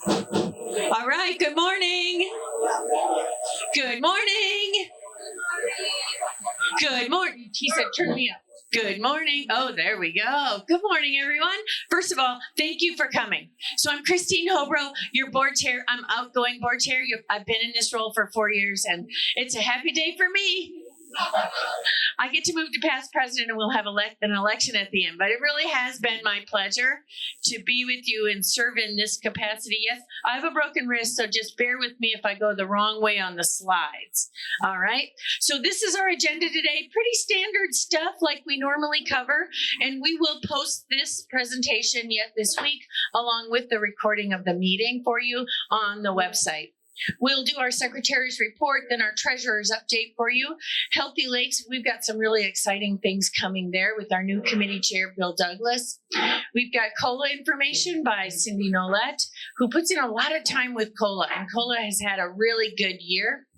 All right, good morning. Good morning. Good morning. He said, turn me up. Good morning. Oh, there we go. Good morning, everyone. First of all, thank you for coming. So I'm Christine Hobro, your board chair. I'm outgoing board chair. I've been in this role for 4 years, and it's a happy day for me. I get to move to past president, and we'll have an election at the end. But it really has been my pleasure to be with you and serve in this capacity. Yes, I have a broken wrist, so just bear with me if I go the wrong way on the slides. All right. So this is our agenda today. Pretty standard stuff like we normally cover. And we will post this presentation yet this week, along with the recording of the meeting for you on the website. We'll do our secretary's report, then our treasurer's update for you. Healthy Lakes, we've got some really exciting things coming there with our new committee chair, Bill Douglas. We've got COLA information by Cindy Nolette, who puts in a lot of time with COLA, and COLA has had a really good year.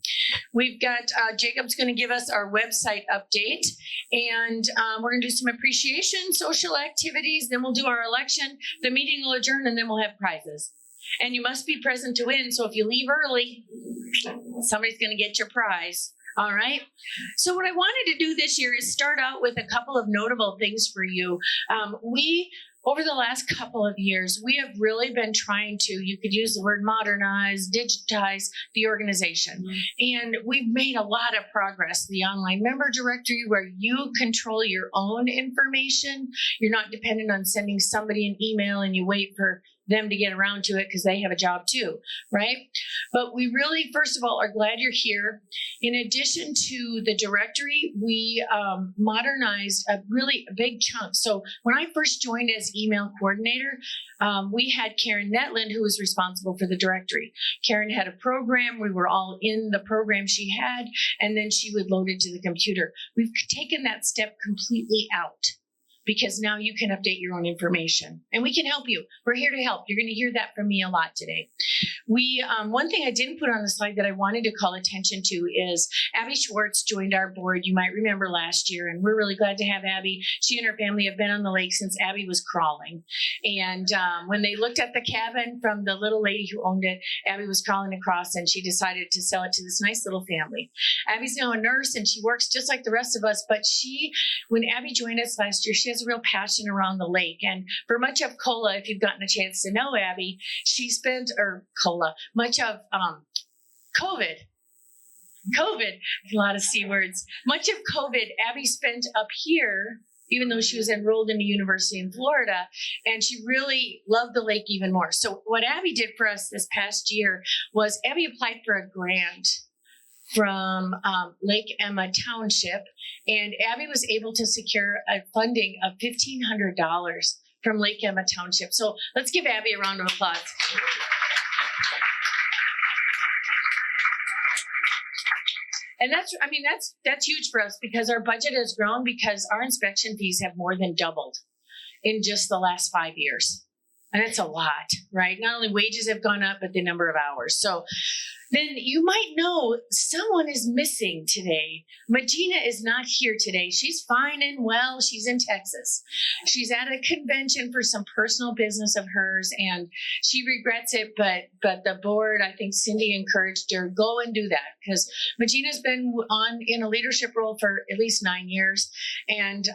We've got Jacob's going to give us our website update, and we're going to do some appreciation, social activities, then we'll do our election, the meeting will adjourn, and then we'll have prizes. And you must be present to win. So if you leave early, somebody's going to get your prize. All right. So what I wanted to do this year is start out with a couple of notable things for you. Over the last couple of years, we have really been trying to, you could use the word modernize, digitize the organization. And we've made a lot of progress. The online member directory where you control your own information. You're not dependent on sending somebody an email and you wait for them to get around to it because they have a job too, right? But we really, first of all, are glad you're here. In addition to the directory, we modernized a really big chunk. So when I first joined as email coordinator, we had Karen Netland, who was responsible for the directory. Karen had a program. We were all in the program she had, and then she would load it to the computer. We've taken that step completely out, because now you can update your own information and we can help you. We're here to help. You're going to hear that from me a lot today. One thing I didn't put on the slide that I wanted to call attention to is Abby Schwartz joined our board. You might remember last year, and we're really glad to have Abby. She and her family have been on the lake since Abby was crawling. And when they looked at the cabin from the little lady who owned it, Abby was crawling across, and she decided to sell it to this nice little family. Abby's now a nurse, and she works just like the rest of us, but when Abby joined us last year, she has a real passion around the lake. And for much of COLA, if you've gotten a chance to know Abby, much of COVID, a lot of C words. Much of COVID, Abby spent up here, even though she was enrolled in a university in Florida, and she really loved the lake even more. So what Abby did for us this past year was Abby applied for a grant from Lake Emma Township, and Abby was able to secure a funding of $1,500 from Lake Emma Township. So let's give Abby a round of applause. And that's huge for us because our budget has grown because our inspection fees have more than doubled in just the last 5 years. And it's a lot, right? Not only wages have gone up, but the number of hours. So then you might know someone is missing today. Magina is not here today. She's fine and well. She's in Texas. She's at a convention for some personal business of hers, and she regrets it, but the board, I think Cindy encouraged her, go and do that, because Magina's been in a leadership role for at least 9 years. And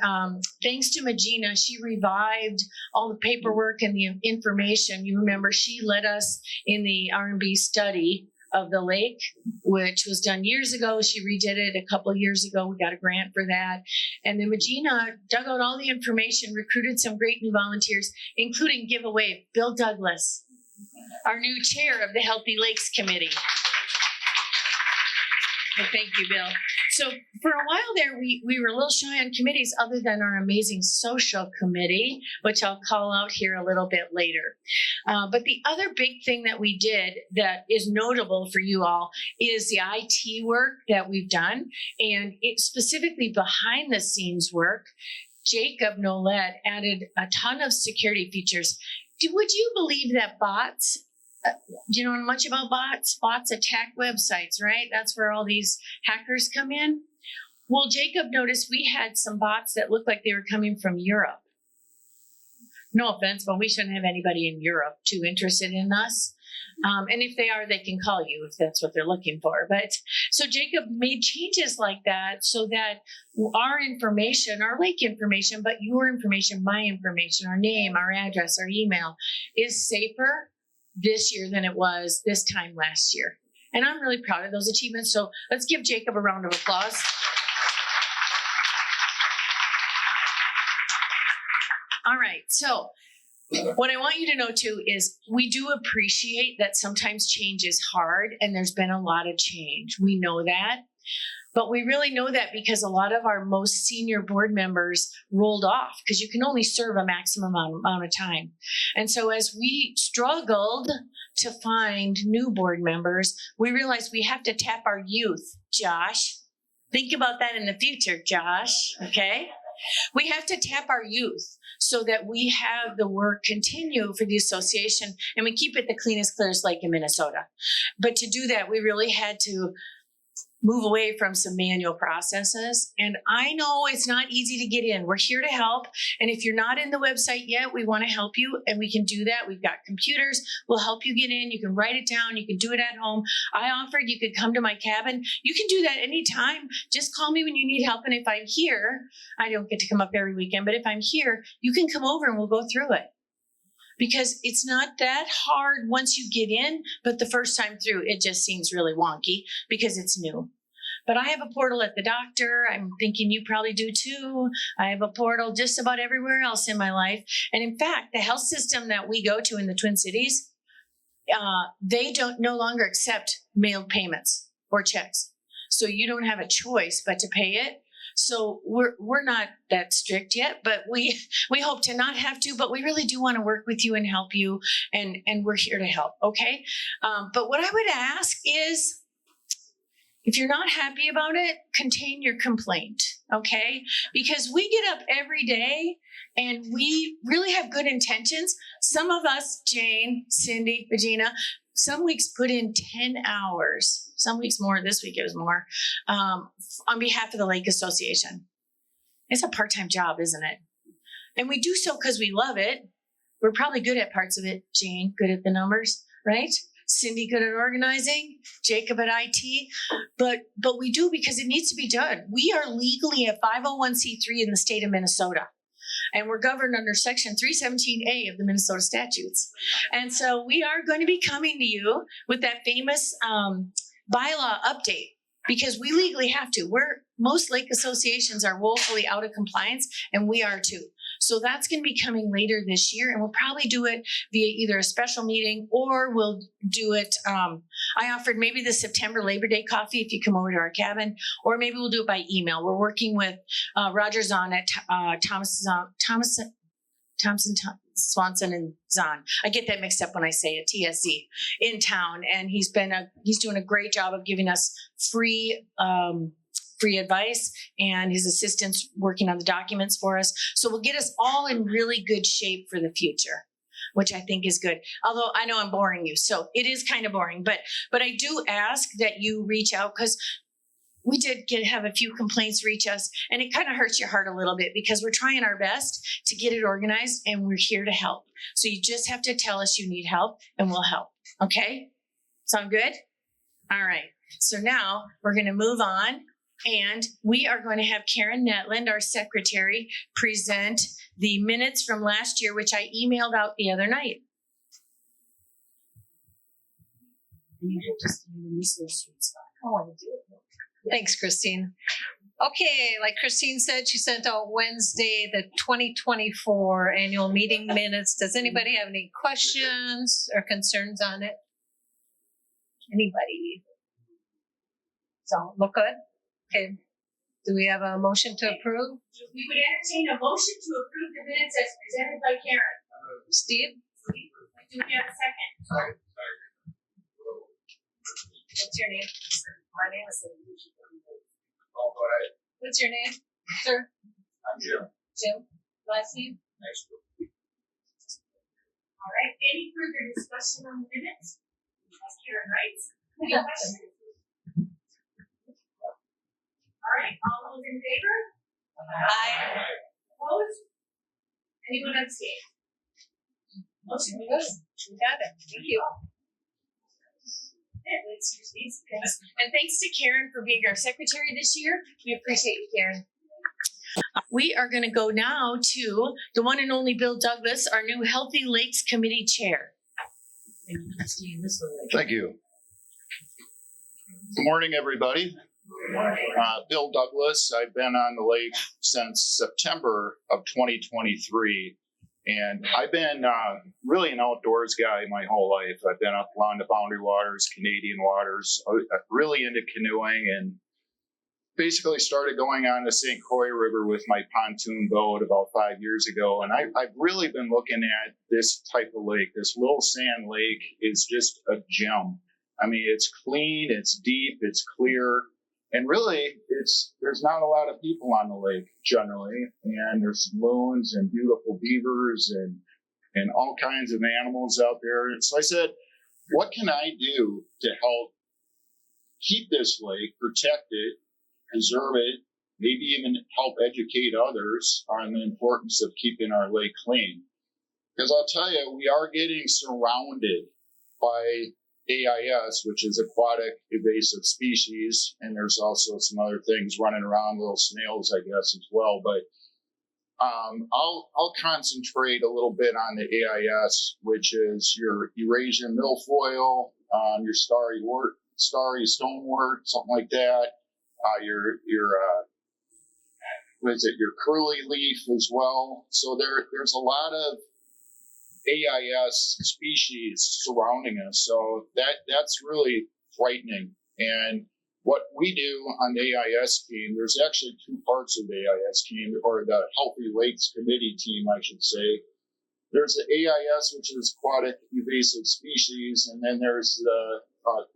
thanks to Magina, she revived all the paperwork and the information. You remember she led us in the R&B study of the lake, which was done years ago. She redid it a couple of years ago. We got a grant for that. And then Magina dug out all the information, recruited some great new volunteers, including giveaway Bill Douglas, our new chair of the Healthy Lakes Committee. And thank you, Bill. So for a while there, we were a little shy on committees other than our amazing social committee, which I'll call out here a little bit later. But the other big thing that we did that is notable for you all is the IT work that we've done, and it's specifically behind the scenes work. Jacob Nolette added a ton of security features. Would you believe that bots, do you know much about bots? Bots attack websites, right? That's where all these hackers come in. Well, Jacob noticed we had some bots that looked like they were coming from Europe. No offense, but we shouldn't have anybody in Europe too interested in us. And if they are, they can call you if that's what they're looking for. But so Jacob made changes like that so that our information, our lake information, but your information, my information, our name, our address, our email is safer this year than it was this time last year. And I'm really proud of those achievements. So let's give Jacob a round of applause. All right. So what I want you to know too is we do appreciate that sometimes change is hard and there's been a lot of change. We know that. But we really know that because a lot of our most senior board members rolled off because you can only serve a maximum amount of time. And so as we struggled to find new board members, we realized we have to tap our youth. Josh, think about that in the future, Josh, okay? We have to tap our youth so that we have the work continue for the association and we keep it the cleanest, clearest lake in Minnesota. But to do that, we really had to move away from some manual processes. And I know it's not easy to get in. We're here to help. And if you're not in the website yet, we want to help you and we can do that. We've got computers. We'll help you get in. You can write it down. You can do it at home. I offered you could come to my cabin. You can do that anytime. Just call me when you need help. And if I'm here, I don't get to come up every weekend, but if I'm here, you can come over and we'll go through it. Because it's not that hard once you get in, but the first time through, it just seems really wonky because it's new. But I have a portal at the doctor. I'm thinking you probably do too. I have a portal just about everywhere else in my life. And in fact, the health system that we go to in the Twin Cities, they no longer accept mailed payments or checks. So you don't have a choice but to pay it. So we're not that strict yet, but we hope to not have to, but we really do want to work with you and help you, and we're here to help, okay? But what I would ask is, if you're not happy about it, contain your complaint, okay? Because we get up every day and we really have good intentions. Some of us, Jane, Cindy, Regina, some weeks put in 10 hours, some weeks more, this week it was more, on behalf of the Lake Association. It's a part-time job, isn't it? And we do so because we love it. We're probably good at parts of it. Jane, good at the numbers, right? Cindy, good at organizing. Jacob at IT. But we do because it needs to be done. We are legally a 501c3 in the state of Minnesota. And we're governed under Section 317A of the Minnesota statutes. And so we are going to be coming to you with that famous bylaw update because we legally have to. Most lake associations are woefully out of compliance, and we are too. So that's going to be coming later this year, and we'll probably do it via either a special meeting or we'll do it. I offered maybe the September Labor Day coffee if you come over to our cabin, or maybe we'll do it by email. We're working with Roger Zahn at Thompson, Swanson and Zahn. I get that mixed up when I say it, TSC, in town, and he's doing a great job of giving us free advice, and his assistants working on the documents for us. So we'll get us all in really good shape for the future, which I think is good. Although I know I'm boring you, so it is kind of boring, but I do ask that you reach out because we did have a few complaints reach us, and it kind of hurts your heart a little bit because we're trying our best to get it organized, and we're here to help. So you just have to tell us you need help, and we'll help. Okay? Sound good? All right. So now we're going to move on. And we are going to have Karen Netland, our secretary, present the minutes from last year, which I emailed out the other night. Thanks, Christine. Okay, like Christine said, she sent out Wednesday the 2024 annual meeting minutes. Does anybody have any questions or concerns on it? Anybody? So, look good? Okay, do we have a motion to approve? We would entertain a motion to approve the minutes as presented by Karen. Steve? Do we have a second? Sorry. What's your name? My name is Cindy. Oh, go ahead. What's your name, sir? I'm Jim. Jim. Last name? Nice to meet you. All right, any further discussion on the minutes? As Karen writes. Any questions? All right, all those in favor? Aye. Opposed? Anyone abstain? Motion goes. We got it. Thank you. And thanks to Karen for being our secretary this year. We appreciate you, Karen. We are going to go now to the one and only Bill Douglas, our new Healthy Lakes Committee Chair. Thank you. Good morning, everybody. Bill Douglas. I've been on the lake since September of 2023, and I've been really an outdoors guy my whole life. I've been up along the Boundary Waters, Canadian waters, really into canoeing, and basically started going on the St. Croix River with my pontoon boat about 5 years ago. And I've really been looking at this type of lake. This little sand lake is just a gem. I mean, it's clean, it's deep, it's clear. And really, there's not a lot of people on the lake generally. And there's loons and beautiful beavers and all kinds of animals out there. And so I said, what can I do to help keep this lake, protect it, preserve it, maybe even help educate others on the importance of keeping our lake clean? Because I'll tell you, we are getting surrounded by AIS, which is aquatic invasive species, and there's also some other things running around, little snails, I guess, as well. But I'll concentrate a little bit on the AIS, which is your Eurasian milfoil, your starry stonewort, something like that. Your curly leaf as well. So there's a lot of AIS species surrounding us. So that's really frightening. And what we do on the AIS team, there's actually two parts of the AIS team, or the Healthy Lakes Committee team, I should say. There's the AIS, which is aquatic invasive species, and then there's the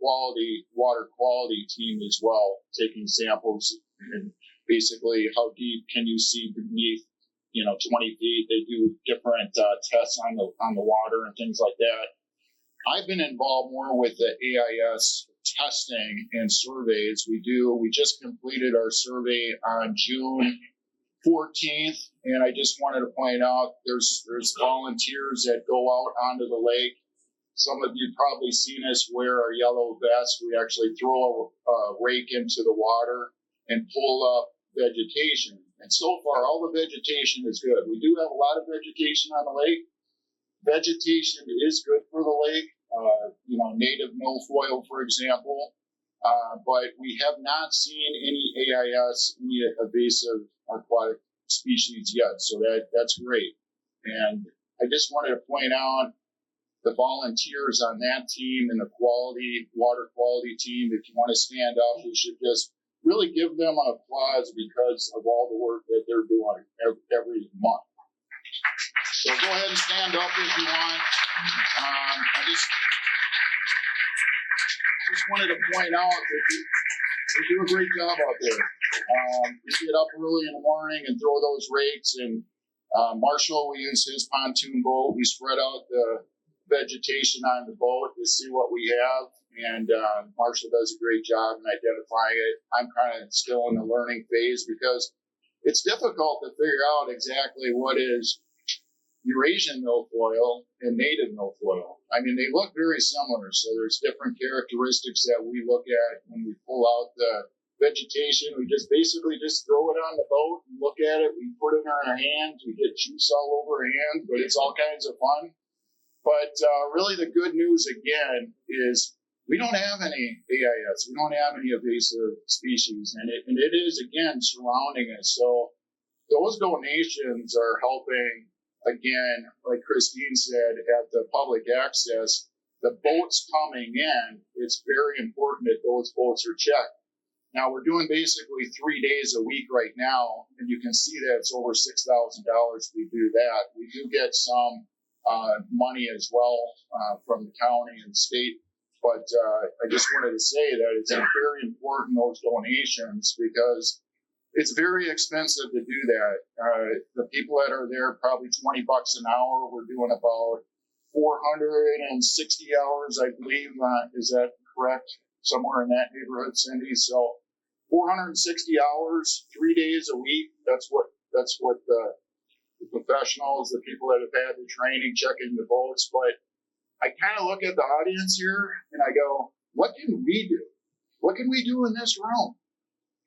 water quality team as well, taking samples and basically how deep can you see beneath, 20 feet. They do different tests on the water and things like that. I've been involved more with the AIS testing and surveys. We just completed our survey on June 14th, and I just wanted to point out there's volunteers that go out onto the lake. Some of you probably seen us wear our yellow vests. We actually throw a rake into the water and pull up vegetation. And so far, all the vegetation is good. We do have a lot of vegetation on the lake. Vegetation is good for the lake, native milfoil, for example. But we have not seen any AIS, any invasive aquatic species yet. So that's great. And I just wanted to point out the volunteers on that team and the water quality team. If you want to stand up, we should just really give them an applause because of all the work that they're doing every month. So go ahead and stand up if you want. I just wanted to point out that they do a great job out there. We get up early in the morning and throw those rakes. And Marshall, we use his pontoon boat. We spread out the vegetation on the boat to see what we have. And Marshall does a great job in identifying it. I'm kind of still in the learning phase because it's difficult to figure out exactly what is Eurasian milfoil and native milfoil. I mean, they look very similar, so there's different characteristics that we look at when we pull out the vegetation. We just basically throw it on the boat and look at it. We put it in our hands. We get juice all over our hands, but it's all kinds of fun. But really the good news, again, is we don't have any AIS. We don't have any invasive species, and it is, again, surrounding us. So those donations are helping, again, like Christine said, at the public access, the boats coming in, it's very important that those boats are checked. Now, we're doing basically 3 days a week right now, and you can see that it's over $6,000 we do that. We do get some money as well from the county and state. But I just wanted to say that it's very important, those donations, because it's very expensive to do that. The people that are there, probably $20 an hour. We're doing about 460 hours, I believe. Is that correct? Somewhere in that neighborhood, Cindy. So 460 hours, 3 days a week. That's what the professionals, the people that have had the training, checking the boats. But I kind of look at the audience here and I go, what can we do? What can we do in this room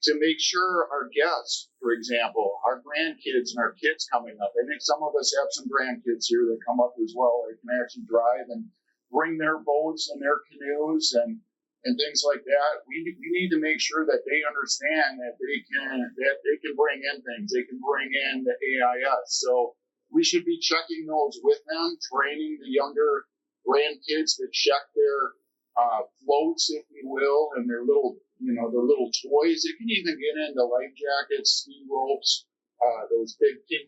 to make sure our guests, for example, our grandkids and our kids coming up, I think some of us have some grandkids here that come up as well, that can actually drive and bring their boats and their canoes and things like that. We need to make sure that they understand that they can bring in things. They can bring in the AIS. So we should be checking those with them, training the younger grandkids to check their floats, if you will, and their little toys. It can even get into life jackets, ski ropes, those big pink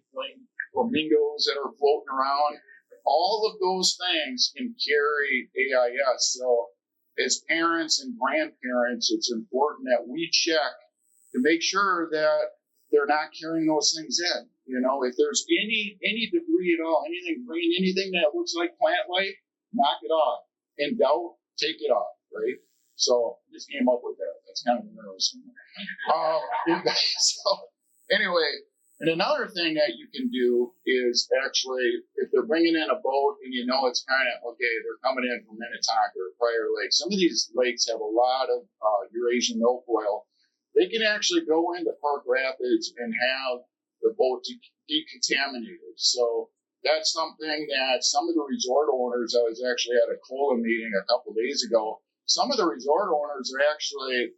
flamingos that are floating around. All of those things can carry AIS. So as parents and grandparents, it's important that we check to make sure that they're not carrying those things in. If there's any debris at all, anything green, anything that looks like plant life, knock it off. In doubt, take it off, right? So just came up with that. That's kind of interesting. So anyway, and another thing that you can do is actually, if they're bringing in a boat and it's kind of, okay, they're coming in from Minnetonka or Prior Lake. Some of these lakes have a lot of Eurasian milfoil. They can actually go into Park Rapids and have the boat decontaminated. So that's something that some of the resort owners, I was actually at a COLA meeting a couple days ago, some of the resort owners are actually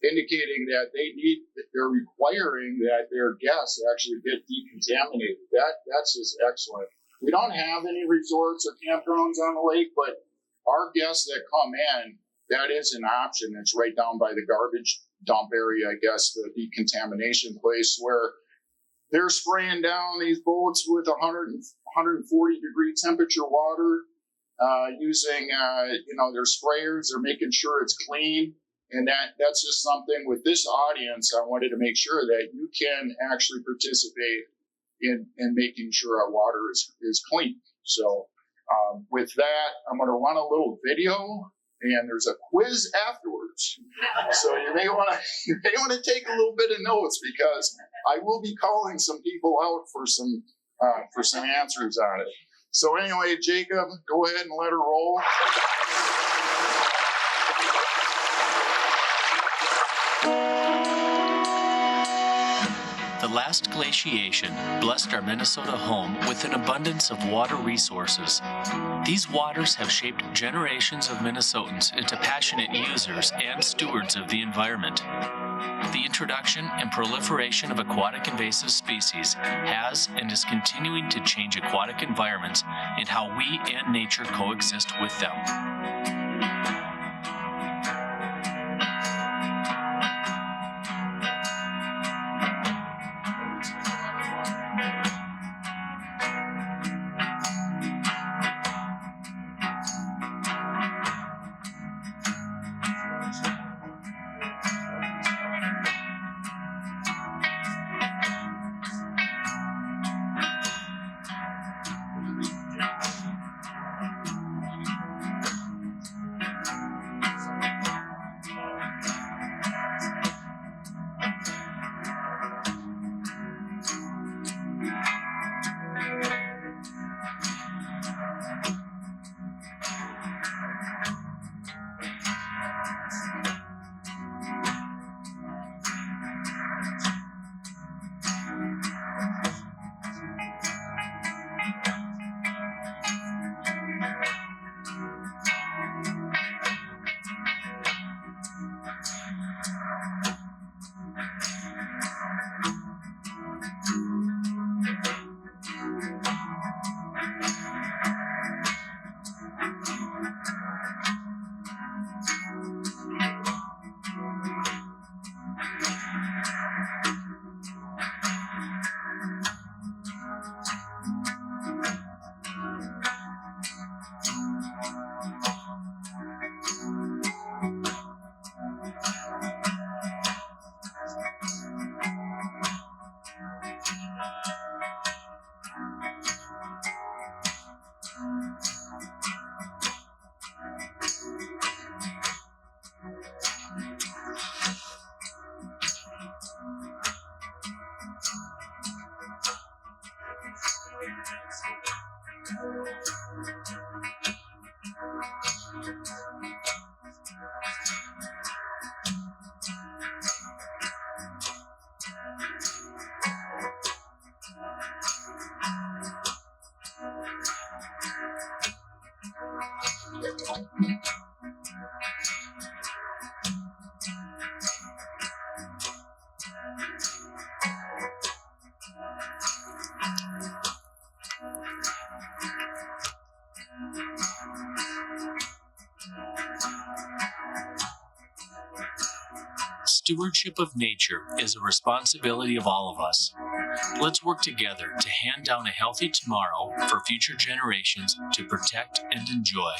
indicating that they're requiring that their guests actually get decontaminated. That's just excellent. We don't have any resorts or campgrounds on the lake, but our guests that come in, that is an option. It's right down by the garbage dump area, I guess, the decontamination place, where they're spraying down these boats with 140 degree temperature water, using their sprayers. They're making sure it's clean. And that's just something with this audience, I wanted to make sure that you can actually participate in making sure our water is clean. So with that, I'm going to run a little video, and there's a quiz afterwards. So you may want to take a little bit of notes, because I will be calling some people out for some answers on it. So anyway, Jacob, go ahead and let her roll. The last glaciation blessed our Minnesota home with an abundance of water resources. These waters have shaped generations of Minnesotans into passionate users and stewards of the environment. The introduction and proliferation of aquatic invasive species has and is continuing to change aquatic environments and how we and nature coexist with them. Stewardship of nature is a responsibility of all of us. Let's work together to hand down a healthy tomorrow for future generations to protect and enjoy.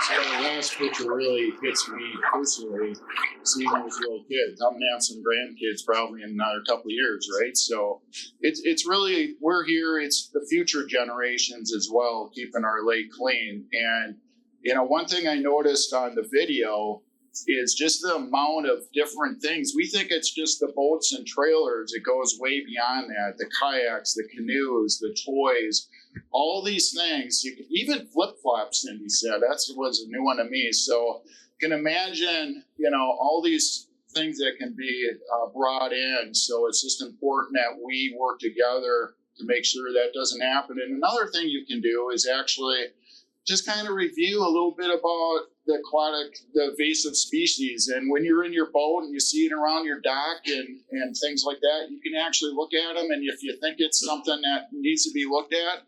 So the last picture really hits me personally, seeing those little kids. I'm gonna have some grandkids probably in another couple of years, right? So it's really, we're here, it's the future generations as well, keeping our lake clean. And you know, one thing I noticed on the video is just the amount of different things. We think it's just the boats and trailers. It goes way beyond that. The kayaks, the canoes, the toys, all these things. You can, even flip-flops, Cindy said. That was a new one to me. So you can imagine, you know, all these things that can be brought in. So it's just important that we work together to make sure that doesn't happen. And another thing you can do is actually just kind of review a little bit about the invasive species. And when you're in your boat and you see it around your dock and things like that, you can actually look at them. And if you think it's something that needs to be looked at,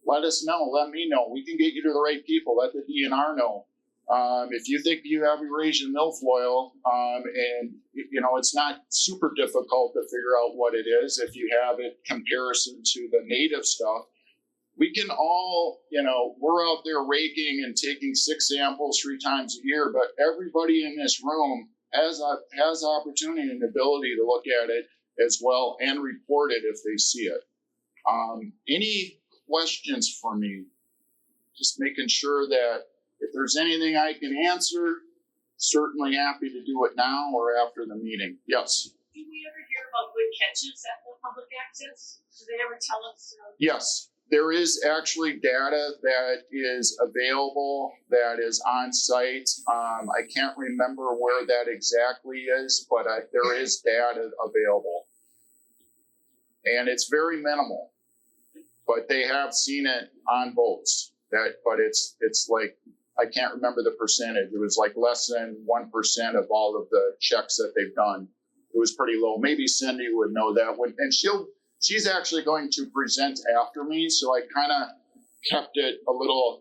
let us know. Let me know. We can get you to the right people. Let the DNR know. If you think you have Eurasian milfoil, and you know it's not super difficult to figure out what it is if you have it comparison to the native stuff. We can all, you know, we're out there raking and taking 6 samples 3 times a year, but everybody in this room has opportunity and ability to look at it as well and report it if they see it. Any questions for me? Just making sure that if there's anything I can answer, certainly happy to do it now or after the meeting. Yes. Do we ever hear about good catches at the public access? Do they ever tell us? Yes. There is actually data that is available that is on site. I can't remember where that exactly is, but there is data available. And it's very minimal, but they have seen it on boats. But it's like, I can't remember the percentage. It was like less than 1% of all of the checks that they've done. It was pretty low. Maybe Cindy would know that one. And she's actually going to present after me, so I kind of kept it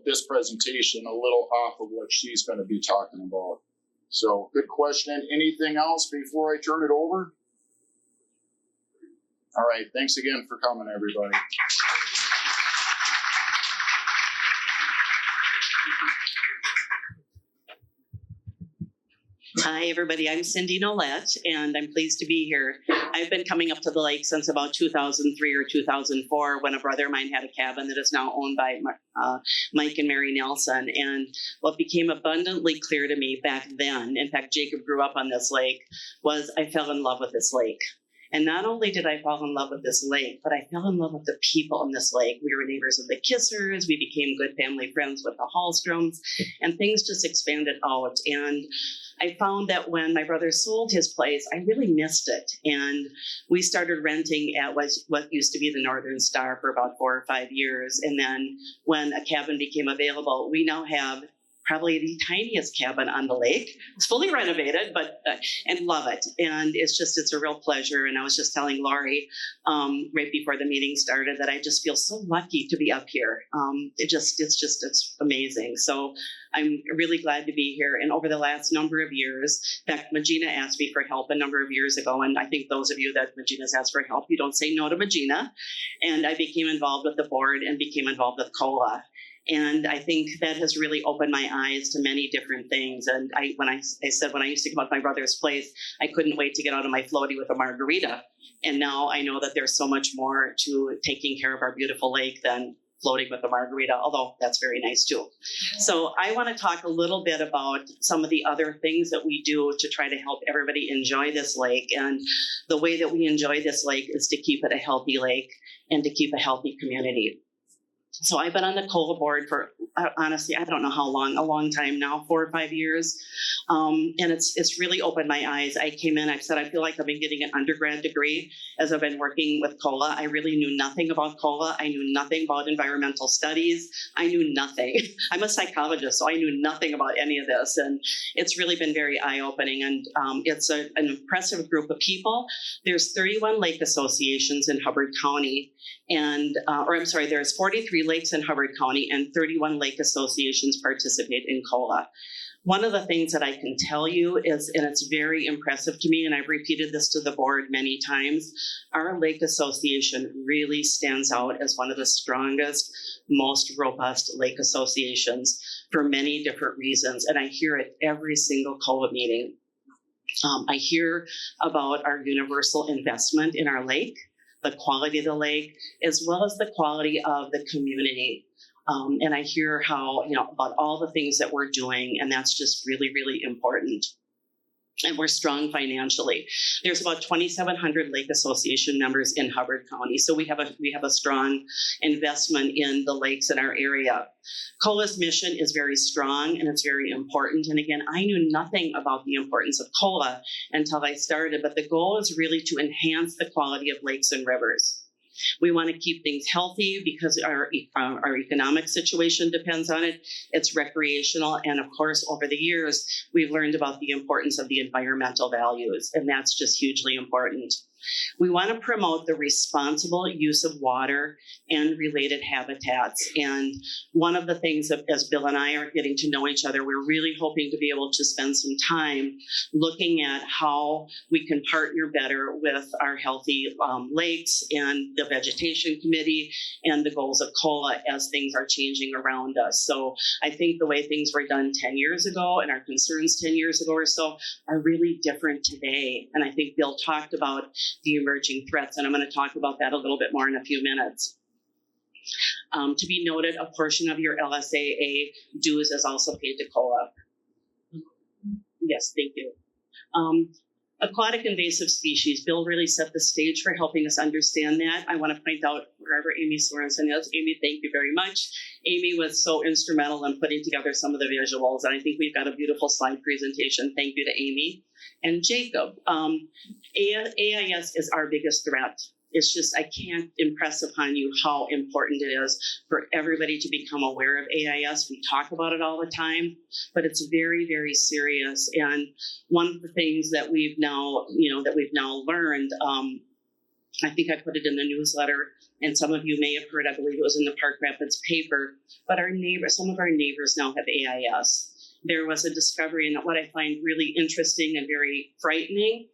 this presentation, a little off of what she's going to be talking about. So good question. Anything else before I turn it over? All right. Thanks again for coming, everybody. Hi, everybody. I'm Cindy Nolette, and I'm pleased to be here. I've been coming up to the lake since about 2003 or 2004 when a brother of mine had a cabin that is now owned by Mike and Mary Nelson. And what became abundantly clear to me back then, in fact, Jacob grew up on this lake, was I fell in love with this lake. And not only did I fall in love with this lake, but I fell in love with the people in this lake. We were neighbors of the Kissers. We became good family friends with the Hallstroms, and things just expanded out. And I found that when my brother sold his place, I really missed it. And we started renting at what used to be the Northern Star for about 4 or 5 years. And then when a cabin became available, we now have probably the tiniest cabin on the lake. It's fully renovated, but and love it. And it's a real pleasure. And I was just telling Laurie right before the meeting started that I just feel so lucky to be up here. It's amazing. So I'm really glad to be here. And over the last number of years, in fact, Magina asked me for help a number of years ago. And I think those of you that Magina's asked for help, you don't say no to Magina. And I became involved with the board and became involved with COLA. And I think that has really opened my eyes to many different things. And when I used to come up to my brother's place, I couldn't wait to get out of my floaty with a margarita. And now I know that there's so much more to taking care of our beautiful lake than floating with a margarita, although that's very nice too. So I want to talk a little bit about some of the other things that we do to try to help everybody enjoy this lake. And the way that we enjoy this lake is to keep it a healthy lake and to keep a healthy community. So I've been on the COLA board for, honestly, I don't know how long, a long time now, 4 or 5 years. And it's really opened my eyes. I came in, I said, I feel like I've been getting an undergrad degree as I've been working with COLA. I really knew nothing about COLA. I knew nothing about environmental studies. I knew nothing. I'm a psychologist, so I knew nothing about any of this. And it's really been very eye-opening. And it's an impressive group of people. There's 31 lake associations in Hubbard County. And, there's 43 lakes in Hubbard County and 31 lake associations participate in COLA. One of the things that I can tell you is, and it's very impressive to me, and I've repeated this to the board many times, our lake association really stands out as one of the strongest, most robust lake associations for many different reasons. And I hear it every single COLA meeting. I hear about our universal investment in our lake, the quality of the lake, as well as the quality of the community. And I hear how, about all the things that we're doing, and that's just really, really important. And we're strong financially. There's about 2,700 lake association members in Hubbard County. So we have a strong investment in the lakes in our area. COLA's mission is very strong and it's very important. And again, I knew nothing about the importance of COLA until I started, but the goal is really to enhance the quality of lakes and rivers. We want to keep things healthy because our economic situation depends on it. It's recreational. And of course, over the years, we've learned about the importance of the environmental values, and that's just hugely important. We want to promote the responsible use of water and related habitats. And one of the things that, as Bill and I are getting to know each other, we're really hoping to be able to spend some time looking at how we can partner better with our healthy lakes and the vegetation committee and the goals of COLA as things are changing around us. So I think the way things were done 10 years ago and our concerns 10 years ago or so are really different today. And I think Bill talked about the emerging threats, and I'm going to talk about that a little bit more in a few minutes. To be noted, a portion of your LSAA dues is also paid to COLA. Yes, thank you. Aquatic invasive species. Bill really set the stage for helping us understand that. I want to point out wherever Amy Sorensen is. Amy, thank you very much. Amy was so instrumental in putting together some of the visuals, and I think we've got a beautiful slide presentation. Thank you to Amy. And Jacob, AIS is our biggest threat. It's just, I can't impress upon you how important it is for everybody to become aware of AIS. We talk about it all the time, but it's very, very serious. And one of the things that we've now, learned, I think I put it in the newsletter, and some of you may have heard, I believe it was in the Park Rapids paper, but some of our neighbors now have AIS. There was a discovery, and what I find really interesting and very frightening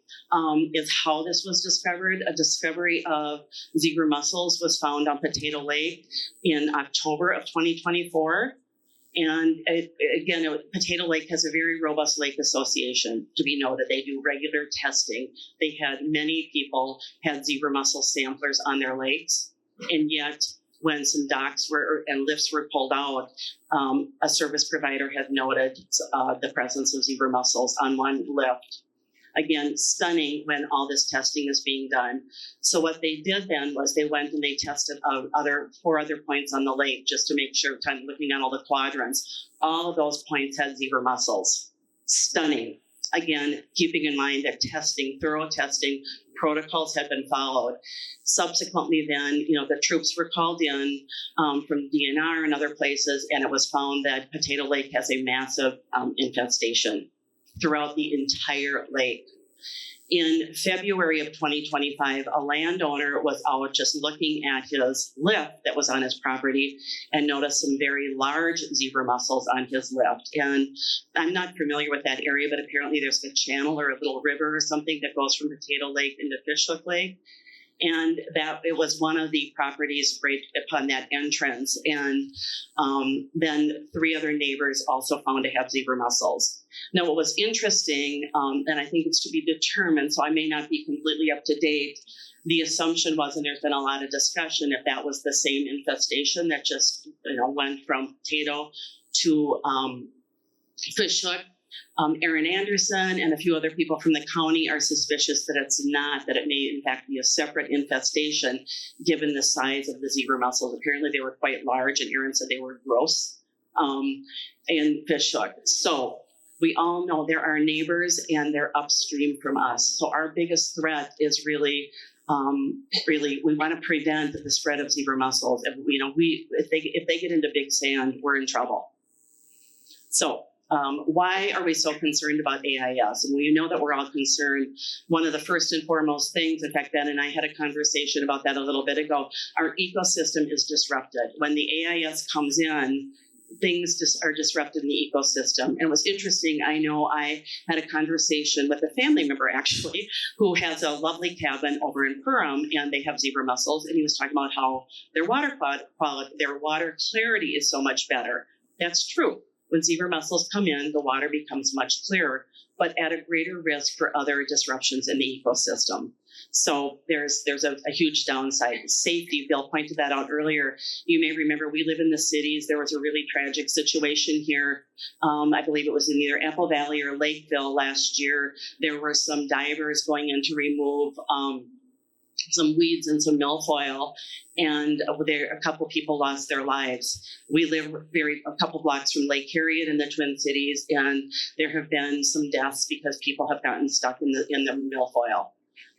is how this was discovered. A discovery of zebra mussels was found on Potato Lake in October of 2024. And Potato Lake has a very robust lake association, to be noted. They do regular testing. They had many people had zebra mussel samplers on their lakes, and yet when some docks and lifts were pulled out, a service provider had noted the presence of zebra mussels on one lift. Again, stunning when all this testing is being done. So what they did then was they went and they tested 4 other points on the lake just to make sure, kind of looking at all the quadrants. All of those points had zebra mussels. Stunning. Again, keeping in mind that thorough testing protocols had been followed. Subsequently then, the troops were called in from DNR and other places, and it was found that Potato Lake has a massive infestation throughout the entire lake. In February of 2025, a landowner was out just looking at his lift that was on his property and noticed some very large zebra mussels on his lift. And I'm not familiar with that area, but apparently there's a channel or a little river or something that goes from Potato Lake into Fishhook Lake. And that it was one of the properties right upon that entrance. And then 3 other neighbors also found to have zebra mussels. Now, what was interesting, and I think it's to be determined, so I may not be completely up to date, the assumption was, and there's been a lot of discussion, if that was the same infestation that just went from Potato to Fishhook, Aaron Anderson and a few other people from the county are suspicious that it's not, that it may in fact be a separate infestation given the size of the zebra mussels. Apparently they were quite large, and Aaron said they were gross and fish hook. So we all know there are neighbors and they're upstream from us. So our biggest threat is really we want to prevent the spread of zebra mussels. And, if they get into big sand, we're in trouble. So why are we so concerned about AIS? And we know that we're all concerned. One of the first and foremost things, in fact, Ben and I had a conversation about that a little bit ago, our ecosystem is disrupted. When the AIS comes in, things are disrupted in the ecosystem. And it was interesting. I know I had a conversation with a family member, actually, who has a lovely cabin over in Purim, and they have zebra mussels. And he was talking about how their water quality, their water clarity is so much better. That's true. When zebra mussels come in, the water becomes much clearer, but at a greater risk for other disruptions in the ecosystem. So there's a huge downside. Safety, Bill pointed that out earlier. You may remember we live in the cities. There was a really tragic situation here. I believe it was in either Apple Valley or Lakeville last year. There were some divers going in to remove some weeds and some milfoil, and a couple people lost their lives. We live a couple blocks from Lake Harriet in the Twin Cities, and there have been some deaths because people have gotten stuck in the milfoil.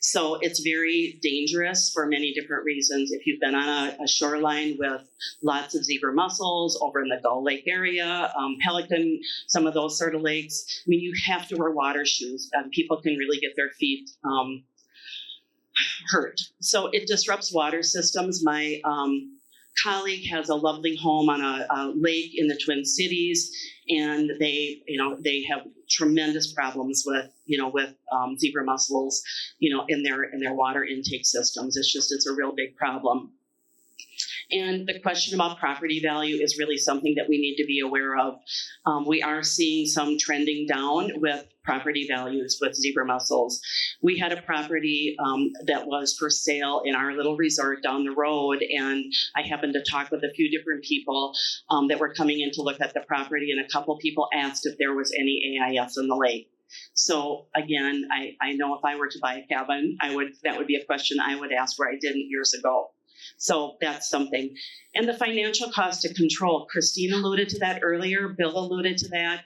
So it's very dangerous for many different reasons. If you've been on a shoreline with lots of zebra mussels over in the Gull Lake area, Pelican, some of those sort of lakes, I mean, you have to wear water shoes. People can really get their feet hurt. So it disrupts water systems. My colleague has a lovely home on a lake in the Twin Cities, and they have tremendous problems with zebra mussels, in their water intake systems. It's a real big problem. And the question about property value is really something that we need to be aware of. We are seeing some trending down with property values with zebra mussels. We had a property that was for sale in our little resort down the road, and I happened to talk with a few different people that were coming in to look at the property, and a couple people asked if there was any AIS in the lake. So again, I know if I were to buy a cabin, that would be a question I would ask where I didn't years ago. So that's something. And the financial cost of control, Christine alluded to that earlier, Bill alluded to that.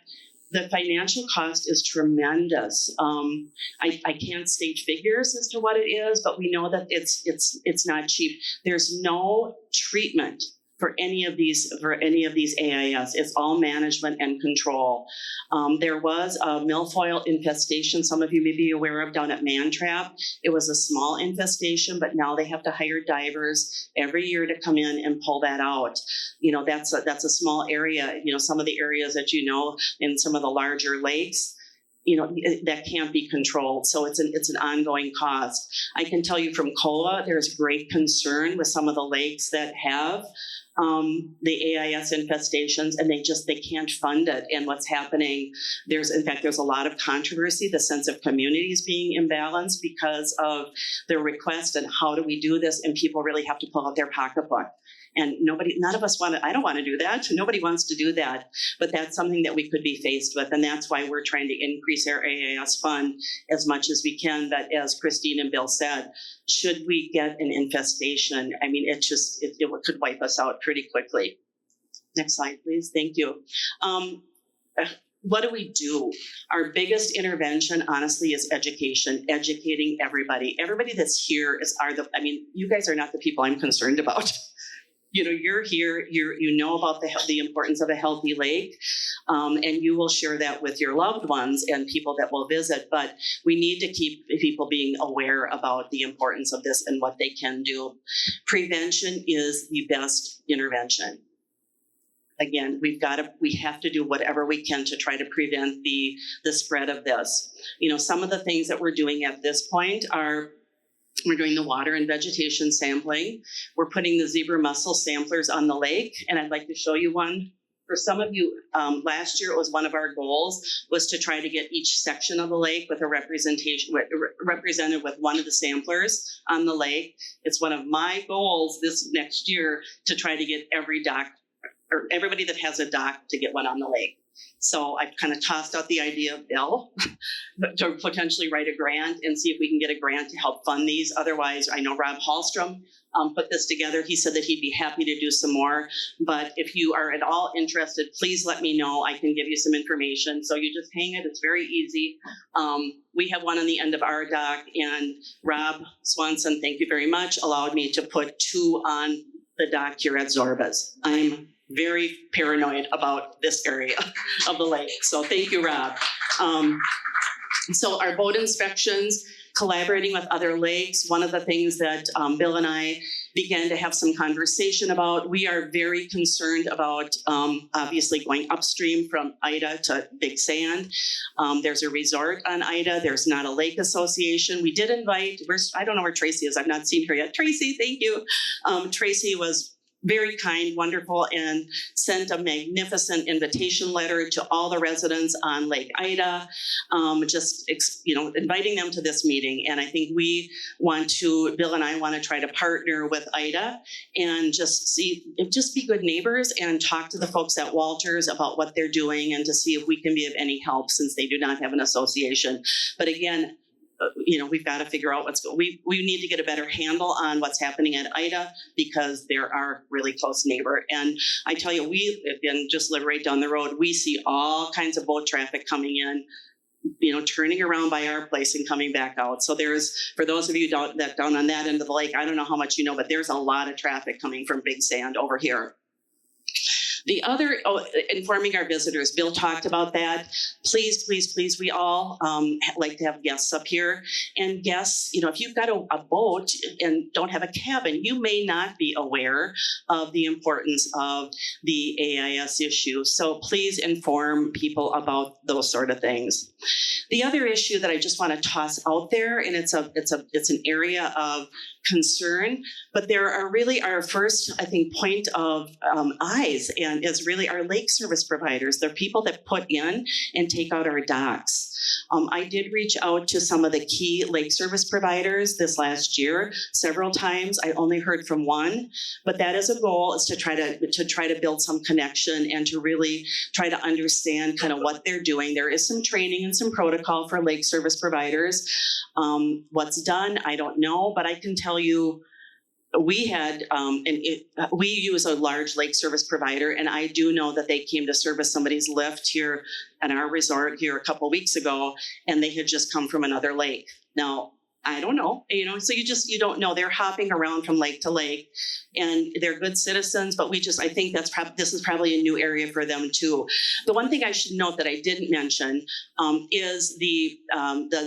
The financial cost is tremendous. I can't state figures as to what it is, but we know that it's not cheap. There's no treatment for any of these AIS. It's all management and control. There was a milfoil infestation, some of you may be aware of, down at Mantrap. It was a small infestation, but now they have to hire divers every year to come in and pull that out. That's a small area. Some of the areas that in some of the larger lakes, that can't be controlled. So it's an ongoing cost. I can tell you from COLA, there's great concern with some of the lakes that have the AIS infestations, and they can't fund it. And what's happening, there's a lot of controversy. The sense of community is being imbalanced because of their request and how do we do this, and people really have to pull out their pocketbook. And none of us I don't want to do that. Nobody wants to do that, but that's something that we could be faced with. And that's why we're trying to increase our AIS fund as much as we can. But as Christine and Bill said, should we get an infestation, I mean, it could wipe us out pretty quickly. Next slide, please. Thank you. What do we do? Our biggest intervention, honestly, is education, educating everybody. Everybody that's here you guys are not the people I'm concerned about. You're here, you know about the importance of a healthy lake, and you will share that with your loved ones and people that will visit. But we need to keep people being aware about the importance of this and what they can do. Prevention is the best intervention. Again, we have to do whatever we can to try to prevent the spread of this. Some of the things that we're doing at this point are, we're doing the water and vegetation sampling. We're putting the zebra mussel samplers on the lake, and I'd like to show you one. For some of you, last year it was one of our goals was to try to get each section of the lake with a represented with one of the samplers on the lake. It's one of my goals this next year to try to get every dock or everybody that has a dock to get one on the lake. So I've kind of tossed out the idea of Bill to potentially write a grant and see if we can get a grant to help fund these. Otherwise, I know Rob Hallstrom put this together. He said that he'd be happy to do some more. But if you are at all interested, please let me know. I can give you some information. So you just hang it. It's very easy. We have one on the end of our dock, and Rob Swanson, thank you very much, allowed me to put 2 on the dock here at Zorbaz. I'm very paranoid about this area of the lake. So thank you, Rob. So our boat inspections, collaborating with other lakes, one of the things that Bill and I began to have some conversation about, we are very concerned about obviously going upstream from Ida to Big Sand. There's a resort on Ida. There's not a lake association. We did invite, I don't know where Tracy is. I've not seen her yet. Tracy, thank you. Tracy was very kind, wonderful, and sent a magnificent invitation letter to all the residents on Lake Ida, inviting them to this meeting. And I think Bill and I want to try to partner with Ida and just be good neighbors and talk to the folks at Walters about what they're doing and to see if we can be of any help since they do not have an association. But again, we've got to figure out we need to get a better handle on what's happening at Ida because they're our really close neighbor. And I tell you, we just live right down the road. We see all kinds of boat traffic coming in, turning around by our place and coming back out. So for those of you down on that end of the lake, I don't know how much you know, but there's a lot of traffic coming from Big Sand over here. The other, informing our visitors, Bill talked about that. Please, please, please, we all like to have guests up here. And guests, if you've got a boat and don't have a cabin, you may not be aware of the importance of the AIS issue. So please inform people about those sort of things. The other issue that I just want to toss out there, and it's an area of concern, but there are really our first, I think, point of eyes, and is really our lake service providers. They're people that put in and take out our docks. I did reach out to some of the key lake service providers this last year several times. I only heard from one, but that is a goal, is to try to build some connection and to really try to understand kind of what they're doing. There is some training and some protocol for lake service providers. What's done, I don't know, but I can tell you we had, we use a large lake service provider, and I do know that they came to service somebody's lift here at our resort here a couple of weeks ago, and they had just come from another lake. Now, I don't know, so you don't know. They're hopping around from lake to lake, and they're good citizens, but I think this is probably a new area for them too. The one thing I should note that I didn't mention is the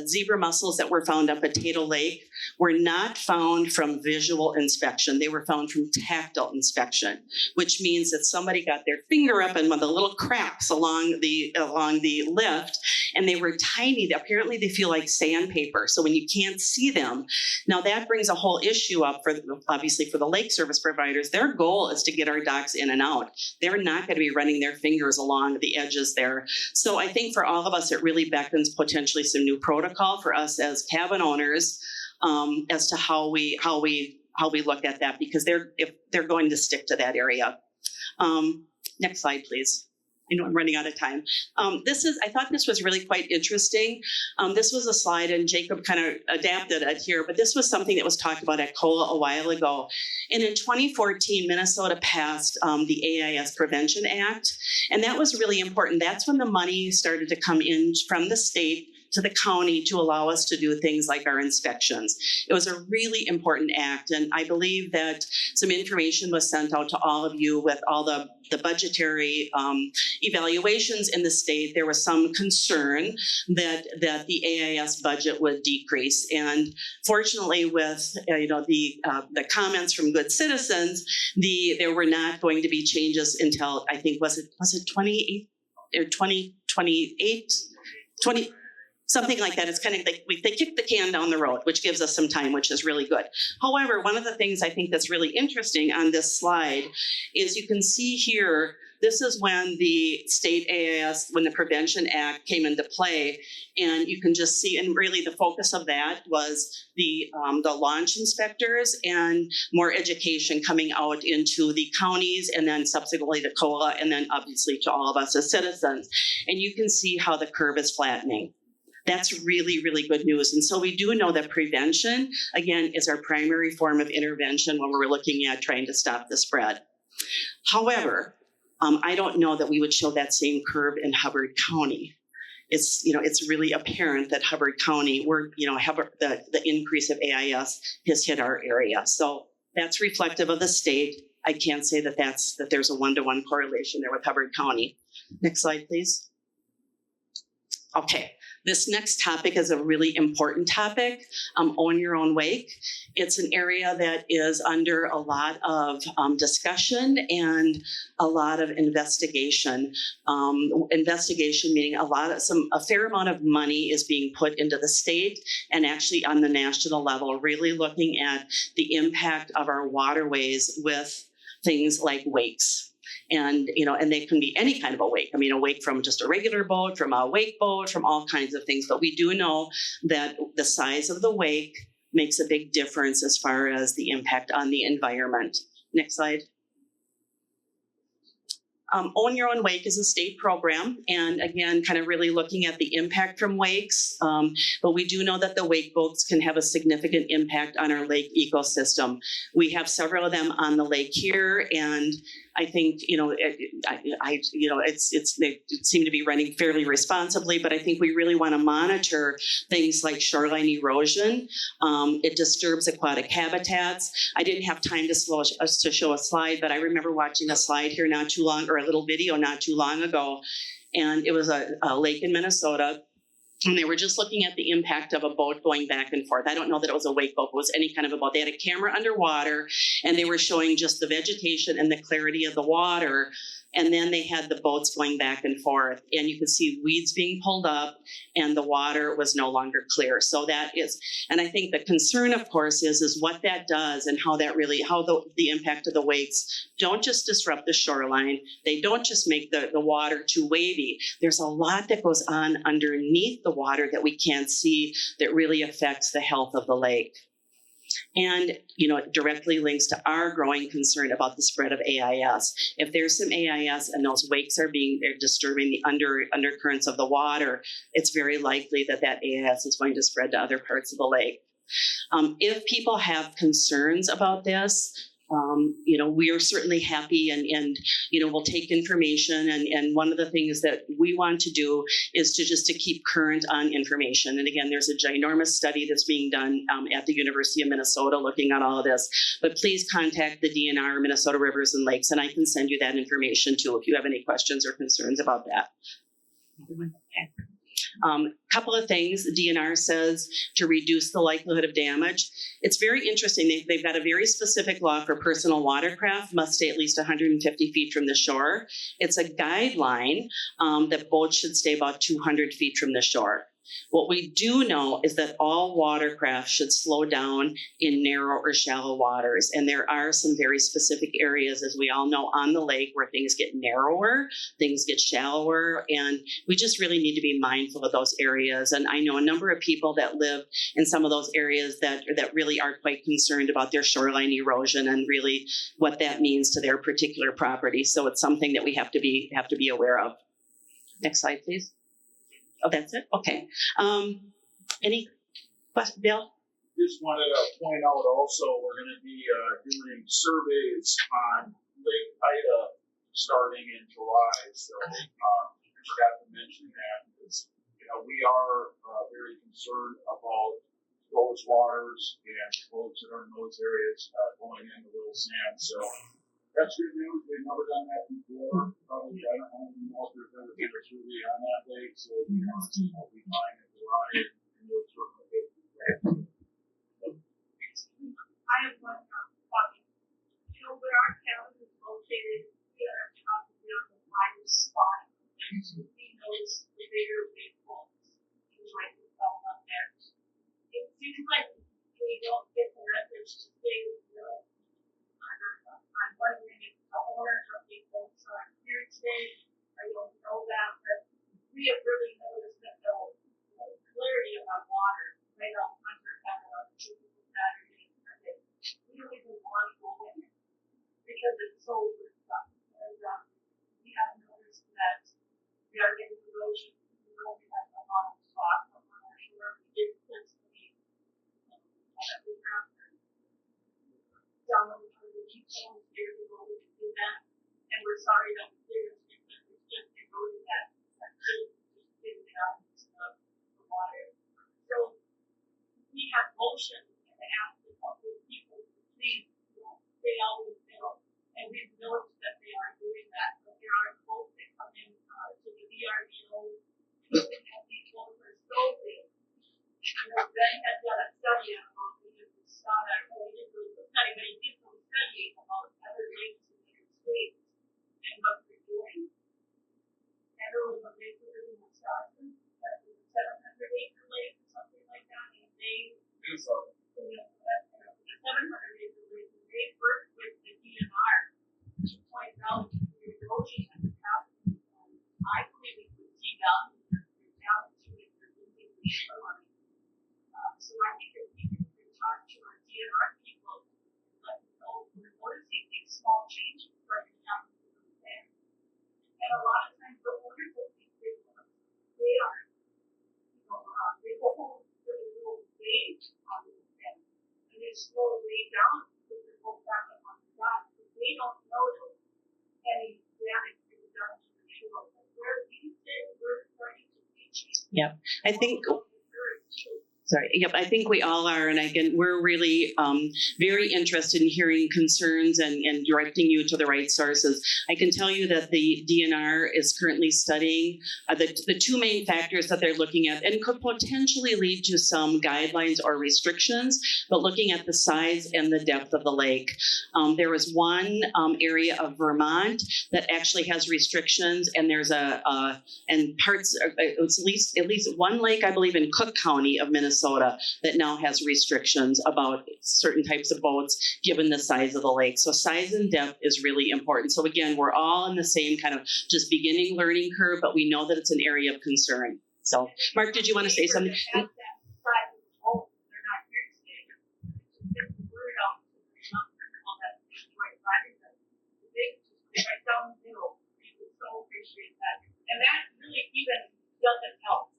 zebra mussels that were found up at Tato Lake were not found from visual inspection. They were found from tactile inspection, which means that somebody got their finger up in one of the little cracks along the lift, and they were tiny. Apparently they feel like sandpaper. So when you can't see them, now that brings a whole issue up obviously for the lake service providers. Their goal is to get our docks in and out. They're not going to be running their fingers along the edges there. So I think for all of us, it really beckons potentially some new protocol for us as cabin owners as to how we look at that, because if they're going to stick to that area. Next slide, please. I know I'm running out of time. I thought this was really quite interesting. This was a slide, and Jacob kind of adapted it here, but this was something that was talked about at COLA a while ago. And in 2014, Minnesota passed the AIS Prevention Act, and that was really important. That's when the money started to come in from the state to the county to allow us to do things like our inspections. It was a really important act, and I believe that some information was sent out to all of you with all the budgetary evaluations in the state. There was some concern that the AIS budget would decrease, and fortunately, with the comments from good citizens, there were not going to be changes until I think was it 28 or 2028. Something like that. It's kind of like they kick the can down the road, which gives us some time, which is really good. However, one of the things I think that's really interesting on this slide is you can see here This is when the state AIS, when the Prevention Act came into play, and you can just see, and really the focus of that was the launch inspectors and more education coming out into the counties and then subsequently to COLA and then obviously to all of us as citizens. And you can see how the curve is flattening. That's really, really good news. And so we do know that prevention, again, is our primary form of intervention when we're looking at trying to stop the spread. However, I don't know that we would show that same curve in Hubbard County. It's really apparent that Hubbard County, the increase of AIS has hit our area. So that's reflective of the state. I can't say that there's a one-to-one correlation there with Hubbard County. Next slide, please. Okay. This next topic is a really important topic, own your own wake. It's an area that is under a lot of discussion and a lot of investigation. Investigation meaning a fair amount of money is being put into the state and actually on the national level, really looking at the impact of our waterways with things like wakes. And they can be any kind of a wake. I mean, a wake from just a regular boat, from a wake boat, from all kinds of things. But we do know that the size of the wake makes a big difference as far as the impact on the environment. Next slide. Own Your Own Wake is a state program, and again, kind of really looking at the impact from wakes. But we do know that the wake boats can have a significant impact on our lake ecosystem. We have several of them on the lake here, and I think they seem to be running fairly responsibly. But I think we really want to monitor things like shoreline erosion. It disturbs aquatic habitats. I didn't have time to show a slide, but I remember watching a slide here or a little video not too long ago, and it was a lake in Minnesota. And they were just looking at the impact of a boat going back and forth. I don't know that it was a wake boat, it was any kind of a boat. They had a camera underwater and they were showing just the vegetation and the clarity of the water. And then they had the boats going back and forth, and you could see weeds being pulled up and the water was no longer clear. So that is, and I think the concern, of course, is what that does and how the impact of the wakes don't just disrupt the shoreline. They don't just make the water too wavy. There's a lot that goes on underneath the water that we can't see that really affects the health of the lake. And, it directly links to our growing concern about the spread of AIS. If there's some AIS and those wakes they're disturbing the undercurrents of the water, it's very likely that AIS is going to spread to other parts of the lake. If people have concerns about this, we are certainly happy and we'll take information. And one of the things that we want to do is to keep current on information. And again, there's a ginormous study that's being done at the University of Minnesota looking at all of this. But please contact the DNR, Minnesota Rivers and Lakes, and I can send you that information too if you have any questions or concerns about that. Okay. Couple of things the DNR says to reduce the likelihood of damage. It's very interesting. They've got a very specific law for personal watercraft must stay at least 150 feet from the shore. It's a guideline that boats should stay about 200 feet from the shore. What we do know is that all watercraft should slow down in narrow or shallow waters. And there are some very specific areas, as we all know, on the lake where things get narrower, things get shallower, and we just really need to be mindful of those areas. And I know a number of people that live in some of those areas that really are quite concerned about their shoreline erosion and really what that means to their particular property. So it's something that we have to be aware of. Next slide, please. Oh, that's it? Okay. Any question, Bill? Just wanted to point out also, we're going to be doing surveys on Lake Ida starting in July. So I forgot to mention that because we are very concerned about those waters and boats that are in those areas going into Little Sand. So that's good news. We've never done that before. Probably I don't know if there's ever been a survey on that lake, so we'll be fine in July and we'll certainly get through that. I have one question. Where our town is located, we are probably on the widest spot. We notice the bigger vehicles, things like this all up there. It seems like we don't get the message to stay with the I'm wondering if the owners of these boats are here to today, I don't know that, but we have really noticed that the clarity of our water, right off under that, Saturday and Sunday, we don't even want to go in because it's so good stuff. And we have noticed that we are getting erosion. We don't have a lot of spots on our shore. We did sense to me that we have down on the deep zone years ago we could do that. And we're sorry that we didn't because it's just eroding that really just getting out of the water. So we have motion and ask a couple of people to please stay out in the middle. And we've noticed that they are doing that. But there are folks that come in to the VRBO and these folks are so big. Ben had done a study on those. We just saw that. Well, he didn't do a study, but he did some study about other lakes in their states and what they're doing. And there was a lake in Wisconsin that was a 700-acre lake or something like that. And they, Minnesota. a 700-acre lake, and they worked with the DNR to point out the erosion that was happening. I believe it was down to it for moving the shoreline. So I think if we can talk to our DNR people and let them know we're noticing these small changes right now in the land. And a lot of times the owners of these big ones, they are, they go home to the little waves on the land. And they slow way down because they go back up on the dock. So they don't notice any damage being done to the shore. But where we sit, we're starting to see changes. Yep. I think I think we all are, and again, we're really very interested in hearing concerns and directing you to the right sources. I can tell you that the DNR is currently studying the two main factors that they're looking at and could potentially lead to some guidelines or restrictions, but looking at the size and the depth of the lake. There is one area of Vermont that actually has restrictions, and there's and parts, it's at least one lake, I believe, in Cook County of Minnesota that now has restrictions about certain types of boats given the size of the lake. So size and depth is really important. So again, we're all in the same kind of just beginning learning curve, but we know that it's an area of concern. So Mark, did you want to say something? And that really even doesn't help.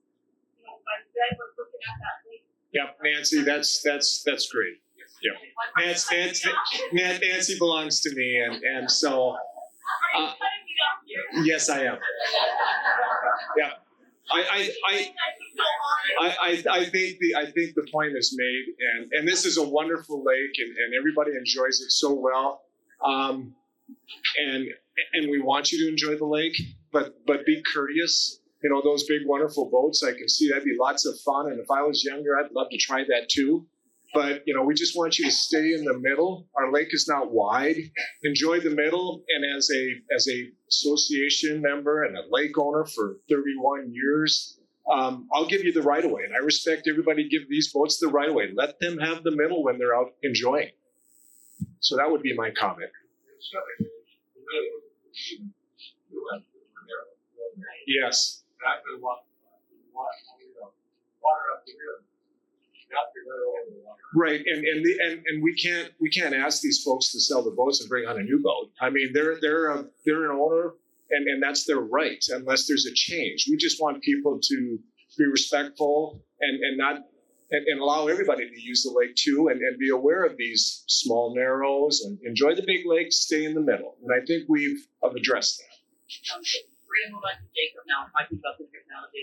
You know, my dad was looking at that lake. Yep, Nancy, that's great. Yep. Nancy belongs to me, and so yes, I am. Yeah, I think the point is made, and this is a wonderful lake, and everybody enjoys it so well, and we want you to enjoy the lake, but be courteous. You know, those big, wonderful boats, I can see that'd be lots of fun. And if I was younger, I'd love to try that too. But, you know, we just want you to stay in the middle. Our lake is not wide. Enjoy the middle. And as a association member and a lake owner for 31 years, I'll give you the right of way. And I respect everybody give these boats the right of way. Let them have the middle when they're out enjoying. So that would be my comment. Yes. Not going to want water up the river. Not to go over the water. Right, and we can't ask these folks to sell the boats and bring on a new boat. I mean, they're an owner, and that's their right unless there's a change. We just want people to be respectful and allow everybody to use the lake too, and be aware of these small narrows and enjoy the big lake. Stay in the middle, and I think we've addressed that. We're going to move on to Jacob now, talking about the technology.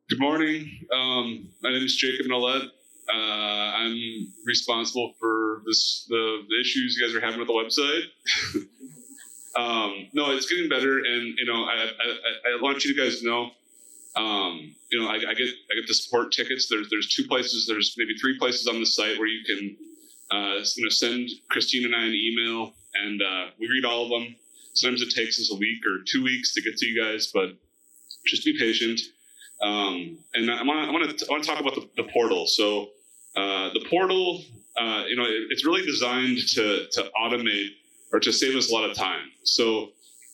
Good morning. My name is Jacob Nolet. I'm responsible for the issues you guys are having with the website. No, it's getting better, and I want you guys to know. I get the support tickets. There's two places. There's maybe three places on the site where you can send Christine and I an email, and we read all of them. Sometimes it takes us a week or 2 weeks to get to you guys, but just be patient. And I want to talk about the portal. So the portal, it's really designed to automate or to save us a lot of time. So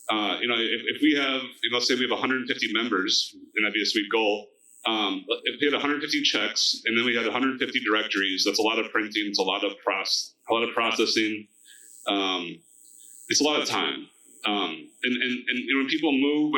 if we have, let's say we have 150 members, and that'd be a sweet goal. If we had 150 checks, and then we had 150 directories, that's a lot of printing. It's a lot of processing. It's a lot of time. And when people move,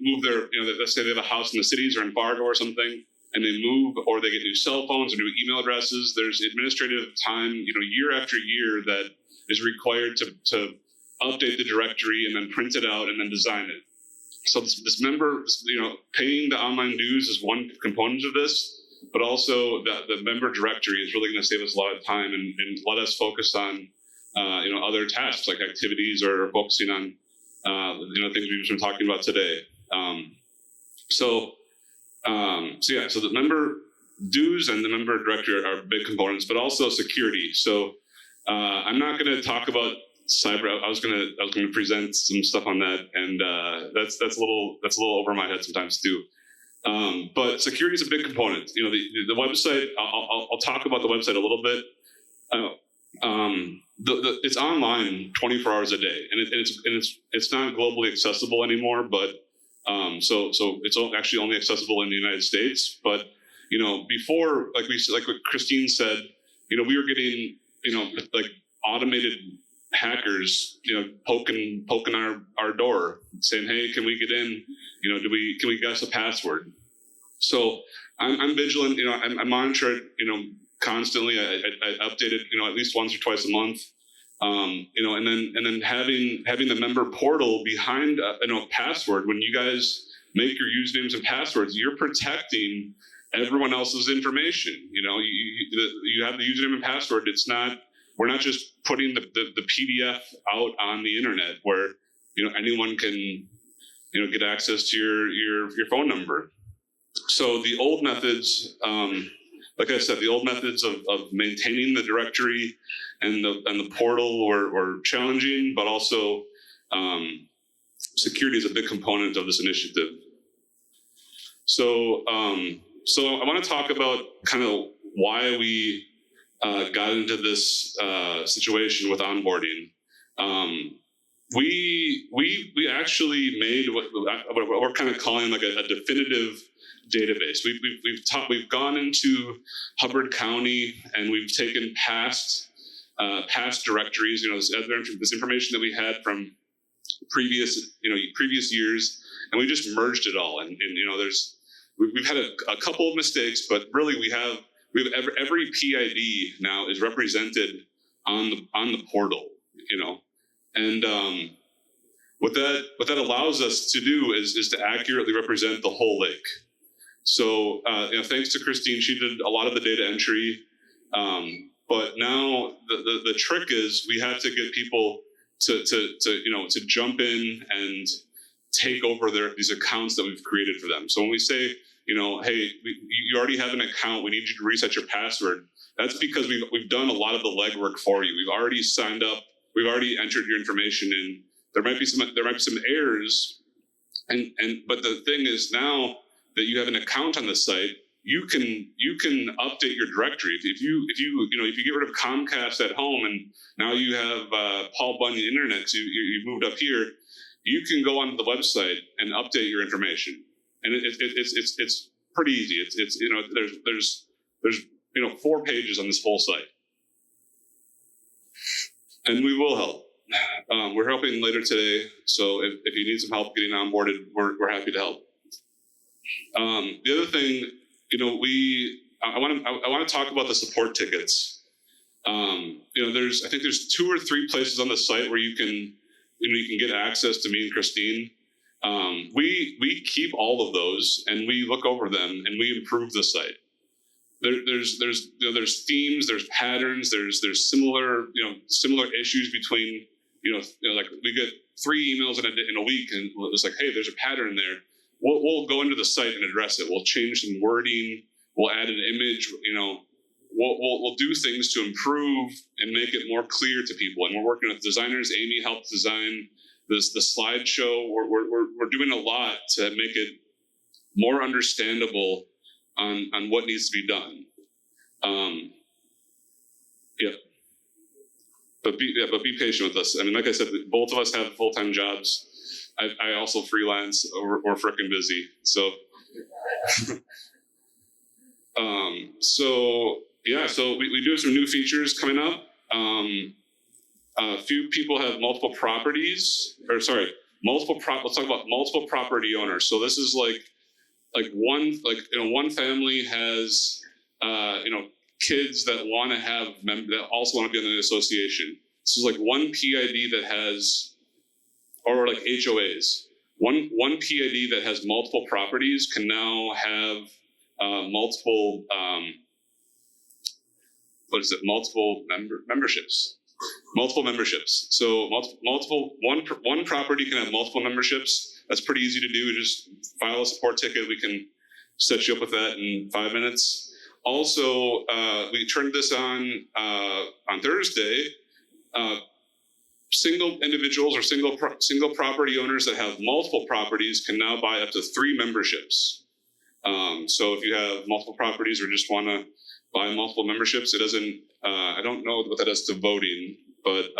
move their, let's say they have a house in the cities or in Fargo or something, and they move, or they get new cell phones or new email addresses, there's administrative time, year after year that is required to update the directory and then print it out and then design it. So this member, paying the online dues is one component of this, but also the member directory is really going to save us a lot of time and let us focus on, other tasks like activities or focusing on, things we've been talking about today. So the member dues and the member directory are big components, but also security. So I'm not going to talk about cyber. I was gonna present some stuff on that, and that's a little over my head sometimes too. But security is a big component. The website. I'll talk about the website a little bit. It's online 24 hours a day, and it's not globally accessible anymore. But so it's actually only accessible in the United States. But before, like what Christine said, we were getting like automated hackers, poking our door, saying, "Hey, can we get in? Can we guess a password?" So I'm vigilant. I monitor it. Constantly. I update it. At least once or twice a month. And then having the member portal behind a password. When you guys make your usernames and passwords, you're protecting everyone else's information. You have the username and password. We're not just putting the PDF out on the internet where anyone can get access to your phone number. So the old methods, like I said, the old methods of maintaining the directory and the portal were challenging, but also security is a big component of this initiative. So I want to talk about kind of why we got into this situation with onboarding. We actually made what we're kind of calling like a definitive database. We've gone into Hubbard County and we've taken past directories. This information that we had from previous years, and we just merged it all. And we've had a couple of mistakes, but really we have every PID now is represented on the portal, and what that allows us to do is to accurately represent the whole lake. So thanks to Christine, she did a lot of the data entry, but now the trick is we have to get people to jump in and take over these accounts that we've created for them. So when we say, hey, you already have an account, we need you to reset your password. That's because we've done a lot of the legwork for you. We've already signed up. We've already entered your information in. There might be some errors, but the thing is now that you have an account on the site, you can update your directory. If you get rid of Comcast at home and now you have Paul Bunyan Internet, so you moved up here, you can go onto the website and update your information. And it's pretty easy. There's 4 pages on this whole site, and we will help. We're helping later today, so if you need some help getting onboarded, we're happy to help. The other thing, I want to talk about the support tickets. I think there's 2 or 3 places on the site where you can get access to me and Christine. We keep all of those and we look over them and we improve the site. There's themes, there's patterns, there's similar issues between like we get 3 emails in a week and it's like, hey, there's a pattern there. We'll go into the site and address it. We'll change some wording. We'll add an image. We'll do things to improve and make it more clear to people. And we're working with designers. Amy helped design the slideshow. We're doing a lot to make it more understandable on what needs to be done. Yeah. be patient with us. I mean, like I said, both of us have full-time jobs. I also freelance or frickin' busy. So, so we do have some new features coming up. A few people have multiple properties, let's talk about multiple property owners. So this is one family has, kids that want to have that also want to be in an association. This is like one PID that has, or like HOAs. One PID that has multiple properties can now have multiple memberships. Multiple memberships. So one property can have multiple memberships. That's pretty easy to do. Just file a support ticket. We can set you up with that in 5 minutes. Also, we turned this on Thursday. Single individuals or single property owners that have multiple properties can now buy up to 3 memberships. So if you have multiple properties or just want to buy multiple memberships, it doesn't. I don't know what that does to voting, but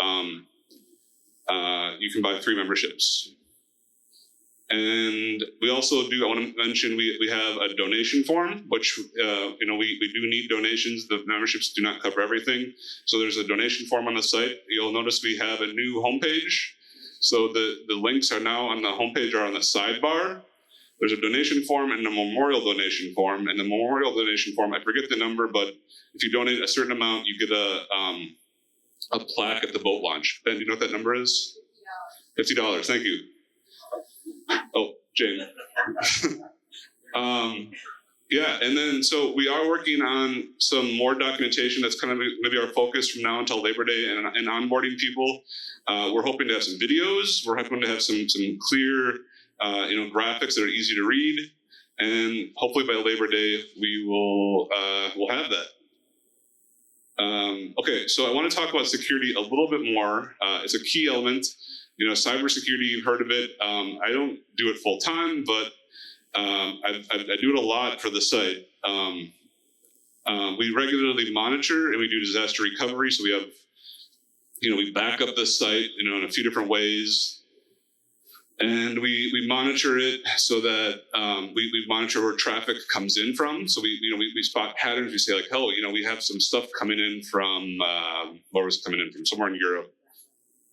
you can buy 3 memberships. And we also do. I want to mention we have a donation form, which we do need donations. The memberships do not cover everything, so there's a donation form on the site. You'll notice we have a new homepage. So the links are now on the homepage are on the sidebar. There's a donation form and a memorial donation form. And the memorial donation form, I forget the number, but if you donate a certain amount, you get a plaque at the boat launch. Ben, do you know what that number is? $50. Thank you. Oh, Jane. And then so we are working on some more documentation. That's kind of maybe our focus from now until Labor Day and onboarding people. We're hoping to have some videos. We're hoping to have some clear graphics that are easy to read, and hopefully by Labor Day we will we'll have that. Okay, so I want to talk about security a little bit more. It's a key element. Cybersecurity, you've heard of it. I don't do it full time, but I do it a lot for the site. We regularly monitor and we do disaster recovery. So we have, we back up the site, in a few different ways. And we monitor it so that we monitor where traffic comes in from. So we spot patterns. We say like, we have some stuff coming in from where was coming in from somewhere in Europe.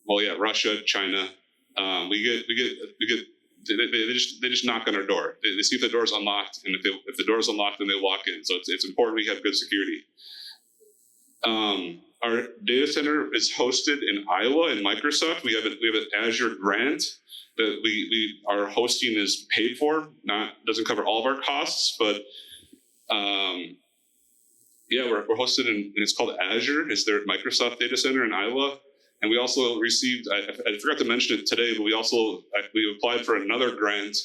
Well, yeah, Russia, China. They just knock on our door. They see if the door's unlocked, and if the door's unlocked, then they walk in. So it's important we have good security. Our data center is hosted in Iowa in Microsoft. We have an Azure grant that our hosting is paid for. Doesn't cover all of our costs, but we're hosted in, and it's called Azure. It's their Microsoft data center in Iowa. And we also received, I forgot to mention it today, but we applied for another grant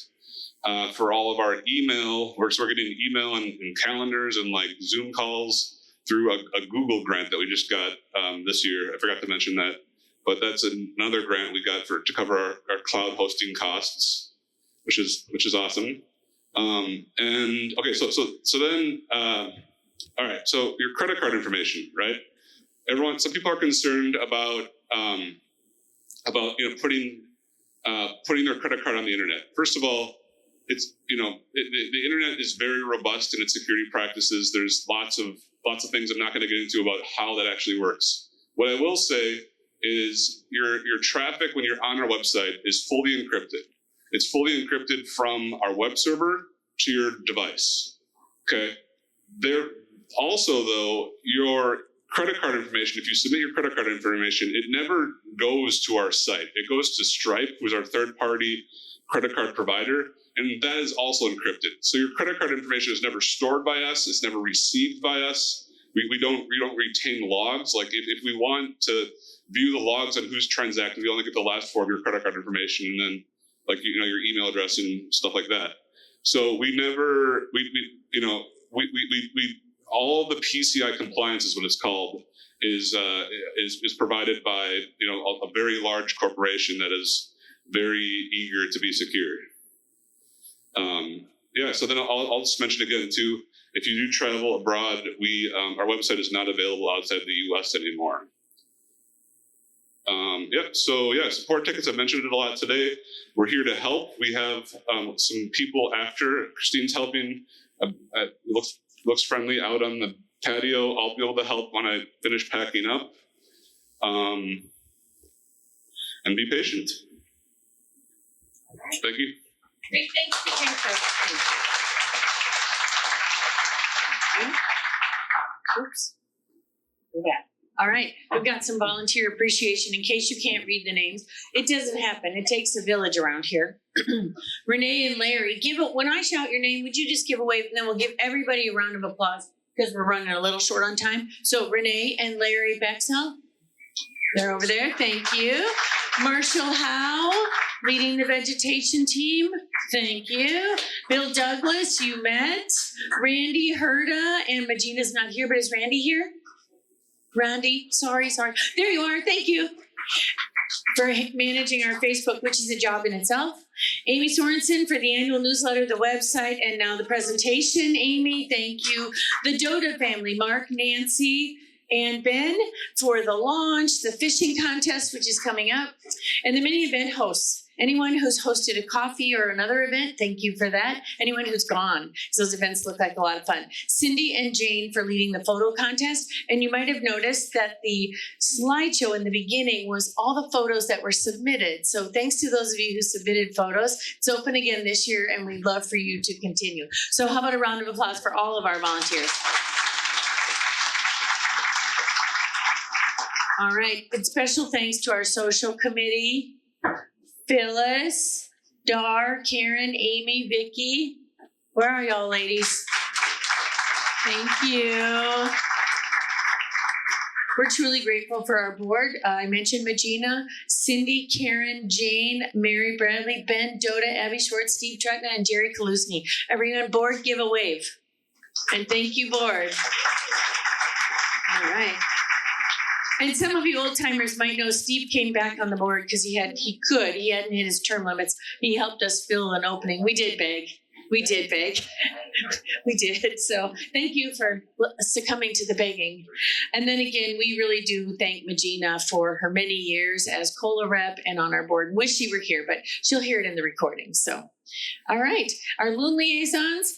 for all of our email. We're getting email and calendars and like Zoom calls through a Google grant that we just got this year. I forgot to mention that, but that's another grant we got to cover our cloud hosting costs, which is awesome. And okay, so then, all right, so your credit card information, right? Some people are concerned about putting their credit card on the internet. First of all, it's the internet is very robust in its security practices. There's lots of things I'm not going to get into about how that actually works. What I will say is your traffic when you're on our website is fully encrypted. It's fully encrypted from our web server to your device. Okay. There also though your credit card information, if you submit your credit card information, it never goes to our site. It goes to Stripe, who's our third-party credit card provider, and that is also encrypted. So your credit card information is never stored by us. It's never received by us. We don't retain logs. Like if we want to view the logs on who's transacted, we only get the last 4 of your credit card information, and then your email address and stuff like that. So all the PCI compliance is what it's called is provided by a very large corporation that is very eager to be secure. So then I'll just mention again too, if you do travel abroad, our website is not available outside the US anymore. Support tickets. I mentioned it a lot today. We're here to help. We have some people after Christine's helping. It looks friendly out on the patio. I'll be able to help when I finish packing up. And be patient. Thank you. Big thanks to Jennifer. Oops. We're back. All right, we've got some volunteer appreciation. In case you can't read the names, it doesn't happen. It takes a village around here. Renee and Larry, when I shout your name, would you just give a wave, and then we'll give everybody a round of applause because we're running a little short on time. So Renee and Larry Bexell, they're over there. Thank you. Marshall Howe, leading the vegetation team. Thank you. Bill Douglas, you met. Randy Herda, and Magina's not here, but is Randy here? Randy, sorry. There you are. Thank you for managing our Facebook, which is a job in itself. Amy Sorensen for the annual newsletter, the website, and now the presentation. Amy, thank you. The Doda family, Mark, Nancy, and Ben for the launch, the fishing contest, which is coming up, and the many event hosts. Anyone who's hosted a coffee or another event, thank you for that. Anyone who's gone, because those events look like a lot of fun. Cindy and Jane for leading the photo contest. And you might have noticed that the slideshow in the beginning was all the photos that were submitted. So thanks to those of you who submitted photos. It's open again this year, and we'd love for you to continue. So how about a round of applause for all of our volunteers? All right, and special thanks to our social committee, Phyllis, Dar, Karen, Amy, Vicky. Where are y'all ladies? Thank you. We're truly grateful for our board. I mentioned Magina, Cindy, Karen, Jane, Mary Bradley, Ben, Doda, Abby Schwartz, Steve Trutna, and Jerry Kaluzny. Everyone board, give a wave. And thank you, board. All right. And some of you old timers might know Steve came back on the board because he hadn't hit his term limits. He helped us fill an opening. We did beg. We did. So thank you for succumbing to the begging. And then again, we really do thank Magina for her many years as COLA rep and on our board. Wish she were here, but she'll hear it in the recording. So, all right. Our loon liaisons,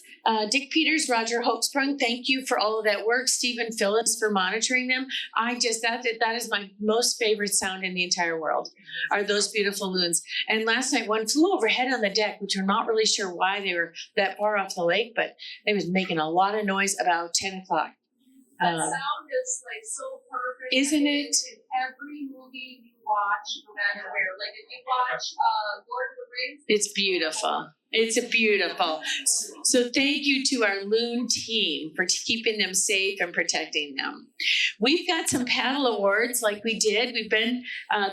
Dick Peters, Roger Hopesprung, thank you for all of that work. Stephen Phillips for monitoring them. That is my most favorite sound in the entire world, are those beautiful loons. And last night, one flew overhead on the deck, which we're not really sure why they were that far off the lake, but they was making a lot of noise about 10 o'clock. That sound is like so perfect. Isn't it? In every movie you watch, no matter where. Like if you watch Lord of the Rings. It's beautiful. It's beautiful. So thank you to our loon team for keeping them safe and protecting them. We've got some paddle awards like we did.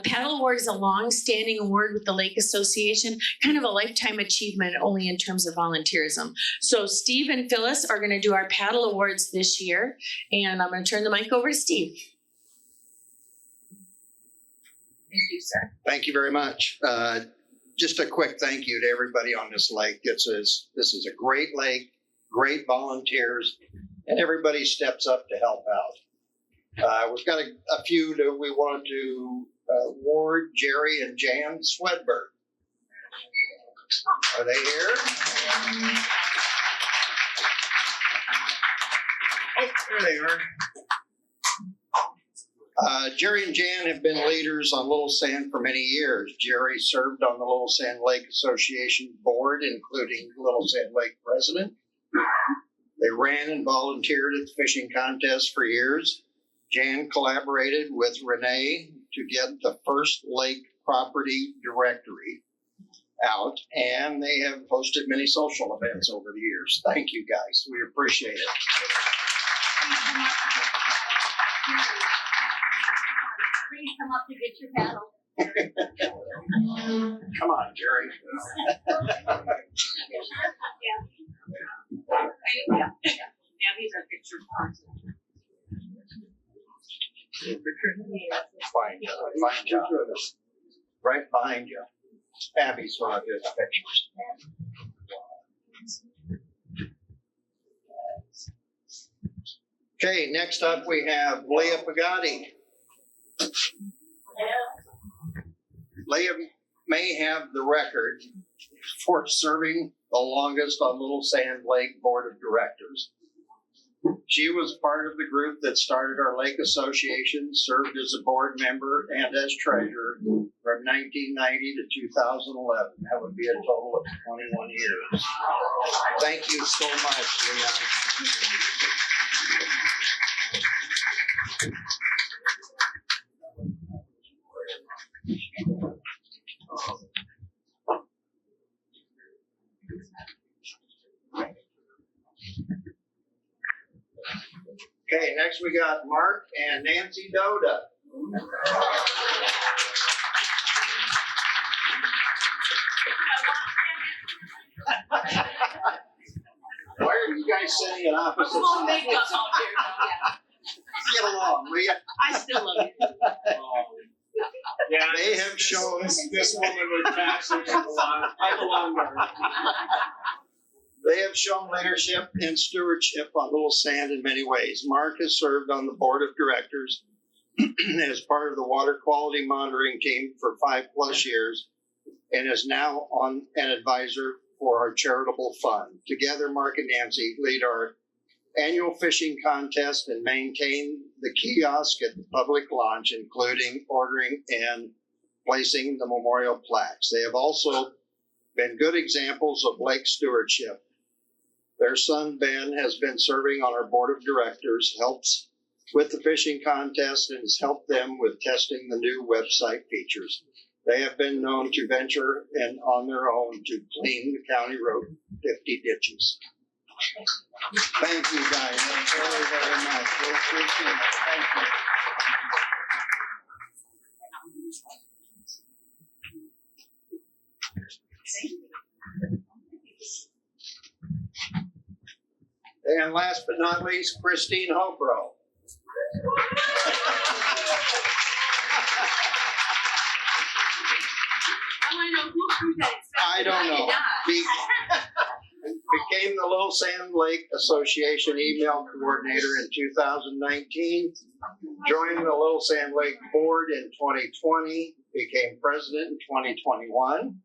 Paddle award is a long-standing award with the Lake Association, kind of a lifetime achievement only in terms of volunteerism. So Steve and Phyllis are going to do our paddle awards this year, and I'm going to turn the mic over to Steve. Thank you, sir. Thank you very much. Just a quick thank you to everybody on this lake. This is a great lake, great volunteers, and everybody steps up to help out. We've got a few that we want to award, Jerry and Jan Swedberg. Are they here? Oh, there they are. Jerry and Jan have been leaders on Little Sand for many years. Jerry served on the Little Sand Lake Association board, including Little Sand Lake president. They ran and volunteered at the fishing contest for years. Jan collaborated with Renee to get the first lake property directory out, and they have hosted many social events over the years. Thank you, guys. We appreciate it. Please come up to get your paddle. Come on, Jerry. These are pictures. Fine job. Right behind you. Abby's one of his pictures. Okay, next up we have Leah Pagani. Leah may have the record for serving the longest on Little Sand Lake Board of Directors. She was part of the group that started our lake association, served as a board member and as treasurer from 1990 to 2011. That would be a total of 21 years. Thank you so much, Leon. Okay, next we got Mark and Nancy Doda. Why are you guys sitting at opposite All sides? makeup out there. Get along, will you? I still love you. Yeah, They have shown this woman with taxes. I belong to her. They have shown leadership and stewardship on Little Sand in many ways. Mark has served on the board of directors as part of the water quality monitoring team for 5+ years and is now on an advisor for our charitable fund. Together, Mark and Nancy lead our annual fishing contest and maintain the kiosk at the public launch, including ordering and placing the memorial plaques. They have also been good examples of lake stewardship. Their son, Ben, has been serving on our board of directors, helps with the fishing contest, and has helped them with testing the new website features. They have been known to venture and on their own to clean the county road 50 ditches. Thank you, guys, very, very much. We appreciate it. Thank you. And last but not least, Christine Hobro. I don't know. Became the Little Sand Lake Association email coordinator in 2019. Joined the Little Sand Lake board in 2020. Became president in 2021.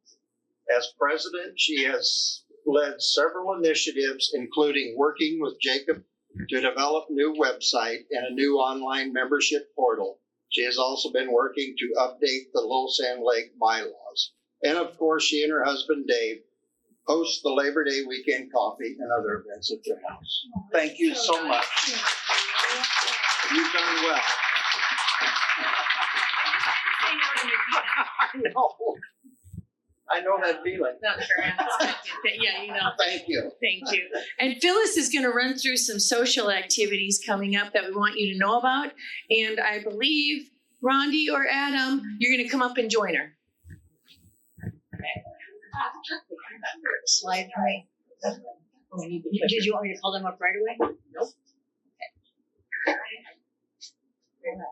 As president, she has led several initiatives, including working with Jacob to develop new website and a new online membership portal. She has also been working to update the Little Sand Lake bylaws. And of course, she and her husband, Dave, host the Labor Day weekend coffee and other events at their house. Thank you so much. You've done well. I know that feeling. Not sure I expected that. Yeah, you know. Thank you. Thank you. And Phyllis is going to run through some social activities coming up that we want you to know about. And I believe, Rondi or Adam, you're going to come up and join her. Slide for me. Did you want me to call them up right away? Nope. Okay. All right.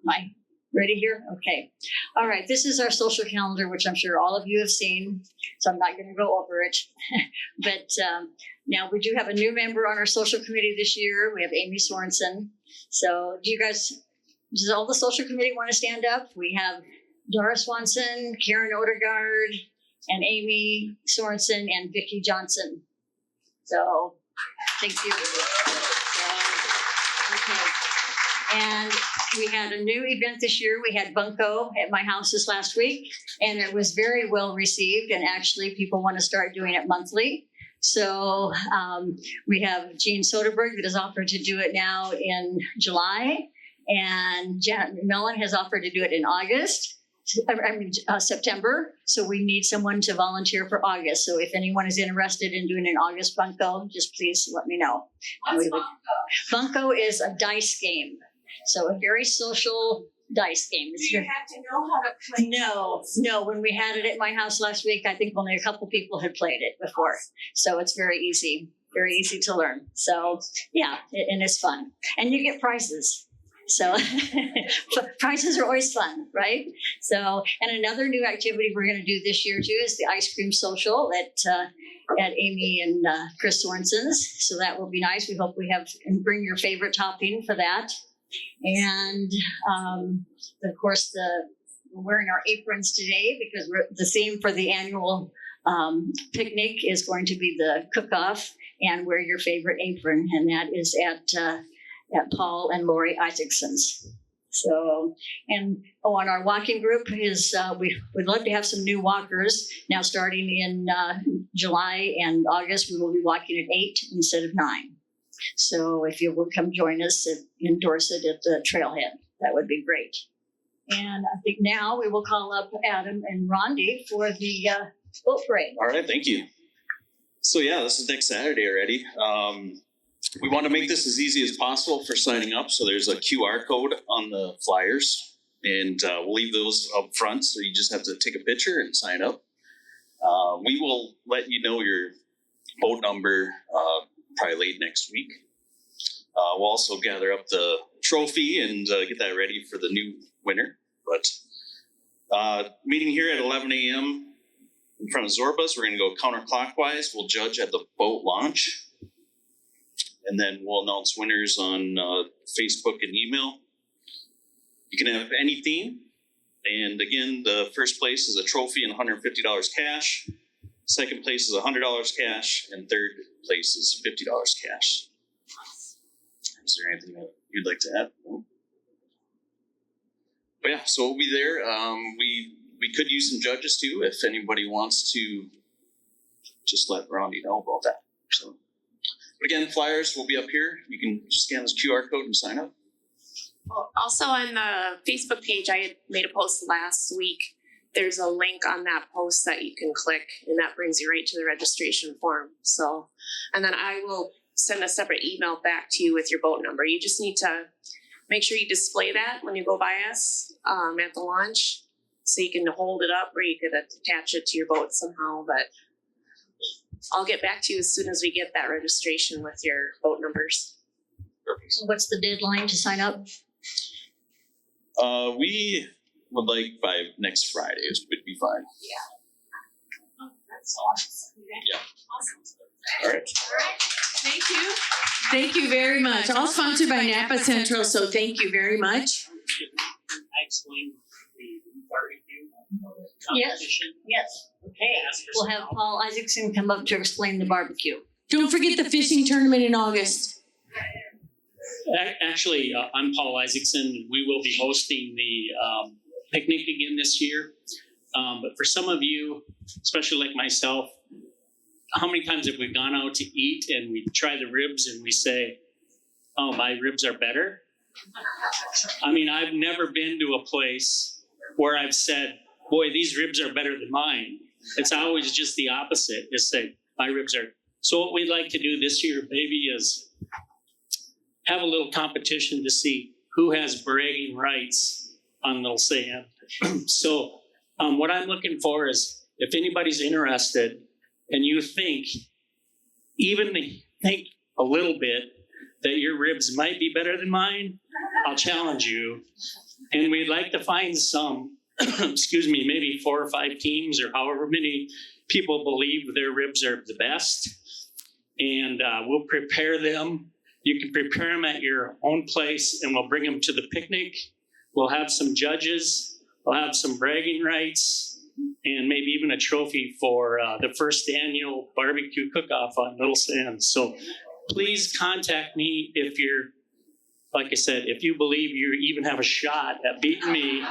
Mike, ready here? Okay. All right. This is our social calendar, which I'm sure all of you have seen, so I'm not going to go over it. But now we do have a new member on our social committee this year. We have Amy Sorensen. So does all the social committee want to stand up? We have Dora Swanson, Karen Odegaard, and Amy Sorensen and Vicki Johnson. So, thank you. Okay. And we had a new event this year. We had Bunko at my house this last week, and it was very well received. And actually, people want to start doing it monthly. So we have Jean Soderberg that has offered to do it now in July, and Janet McMillan has offered to do it in September. So we need someone to volunteer for August. So if anyone is interested in doing an August Bunko, just please let me know. What's Bunko? Bunko is a dice game. So a very social dice game. Do you have to know how to play? No. When we had it at my house last week, I think only a couple people had played it before. So it's very easy to learn. So yeah, and it's fun. And you get prizes. So prizes are always fun, right? So, and another new activity we're going to do this year too is the ice cream social at Amy and Chris Sorensen's. So that will be nice. We hope and bring your favorite topping for that. And of course, We're wearing our aprons today because the theme for the annual picnic is going to be the cook-off and wear your favorite apron, and that is at Paul and Lori Isaacson's. So, and on our walking group is we'd love to have some new walkers. Now starting in July and August, we will be walking at 8 instead of 9. So if you will come join us in Dorset at the trailhead, that would be great. And I think now we will call up Adam and Rondi for the boat parade. All right, thank you. So yeah, this is next Saturday already. We want to make this as easy as possible for signing up. So there's a QR code on the flyers, and we'll leave those up front. So you just have to take a picture and sign up. We will let you know your boat number probably late next week. We'll also gather up the trophy and get that ready for the new winner. But meeting here at 11 a.m. in front of Zorbaz, we're going to go counterclockwise. We'll judge at the boat launch. And then we'll announce winners on Facebook and email. You can have any theme. And again, the first place is a trophy and $150 cash. Second place is $100 cash. And third place is $50 cash. Is there anything that you'd like to add? No? But yeah, so we'll be there. We could use some judges too if anybody wants to just let Rondi know about that. So, but again, flyers will be up here. You can just scan this QR code and sign up. Well, also on the Facebook page, I had made a post last week. There's a link on that post that you can click, and that brings you right to the registration form. So, and then I will send a separate email back to you with your boat number. You just need to make sure you display that when you go by us at the launch, so you can hold it up or you could attach it to your boat somehow. But I'll get back to you as soon as we get that registration with your boat numbers. Perfect. What's the deadline to sign up? We would like by next Friday would be fine. Yeah. Oh, that's awesome. Yeah. Awesome. All right. Thank you. Thank you very much. All sponsored by Napa Central, so thank you very much. I explained the barbecue Yes. competition. Yes. Okay. We'll have Paul Isaacson come up to explain the barbecue. Don't forget the fishing tournament in August. Actually, I'm Paul Isaacson. We will be hosting the picnic again this year. But for some of you, especially like myself, how many times have we gone out to eat and we try the ribs and we say, oh, my ribs are better? I mean, I've never been to a place where I've said, boy, these ribs are better than mine. It's always just the opposite. Just say, my ribs are. So what we'd like to do this year, maybe, is have a little competition to see who has bragging rights on Little Sand. So what I'm looking for is if anybody's interested and you think a little bit that your ribs might be better than mine, I'll challenge you. And we'd like to find some, maybe 4 or 5 teams or however many people believe their ribs are the best. And we'll prepare them. You can prepare them at your own place and we'll bring them to the picnic. We'll have some judges. We'll have some bragging rights and maybe even a trophy for the first annual barbecue cook-off on Little Sands. So please contact me if you're, like I said, if you believe you even have a shot at beating me,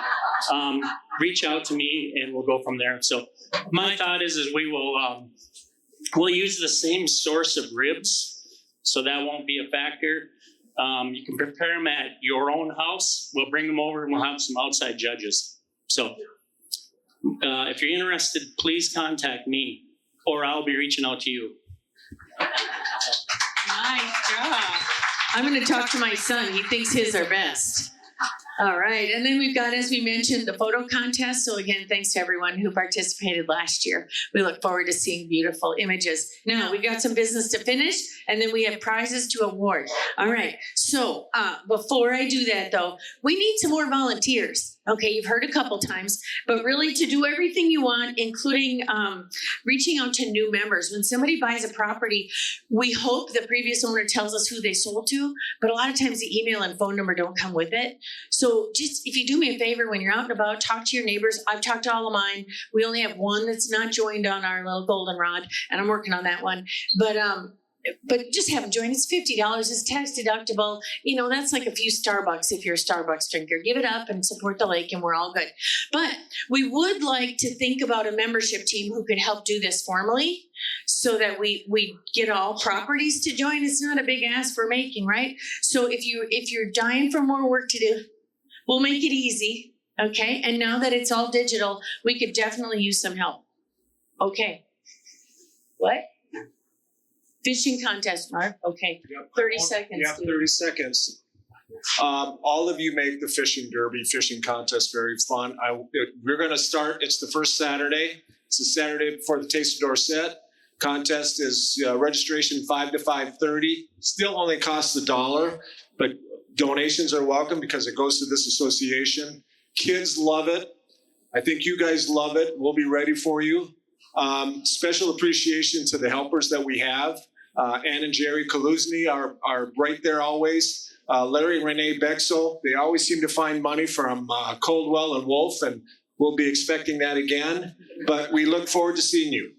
reach out to me and we'll go from there. So my thought is we will we'll use the same source of ribs, so that won't be a factor. You can prepare them at your own house. We'll bring them over and we'll have some outside judges. So if you're interested, please contact me or I'll be reaching out to you. Nice job. I'm going to talk to my son. He thinks his are best. All right. And then we've got, as we mentioned, the photo contest. So again, thanks to everyone who participated last year. We look forward to seeing beautiful images. Now, we've got some business to finish, and then we have prizes to award. All right. So before I do that, though, we need some more volunteers. Okay, you've heard a couple times, but really to do everything you want, including reaching out to new members. When somebody buys a property, we hope the previous owner tells us who they sold to, but a lot of times the email and phone number don't come with it. So So just if you do me a favor, when you're out and about, talk to your neighbors. I've talked to all of mine. We only have one that's not joined on our little goldenrod, and I'm working on that one. But just have them join. It's $50. It's tax deductible. You know, that's like a few Starbucks if you're a Starbucks drinker. Give it up and support the lake, and we're all good. But we would like to think about a membership team who could help do this formally, so that we get all properties to join. It's not a big ask we're making, right? So if you're dying for more work to do, we'll make it easy, okay? And now that it's all digital, we could definitely use some help. Okay. What? Fishing contest, Mark. Okay. Yep. 30 seconds. Yeah, 30 seconds. All of you make the fishing derby, fishing contest very fun. We're going to start. It's the first Saturday. It's the Saturday before the Taste of Dorset. Contest is registration 5 to 5:30. Still only costs $1, but donations are welcome because it goes to this association. Kids love it. I think you guys love it. We'll be ready for you. Special appreciation to the helpers that we have. Ann and Jerry Kaluzny are right there always. Larry and Renee Bexel, they always seem to find money from Coldwell and Wolf, and we'll be expecting that again. But we look forward to seeing you.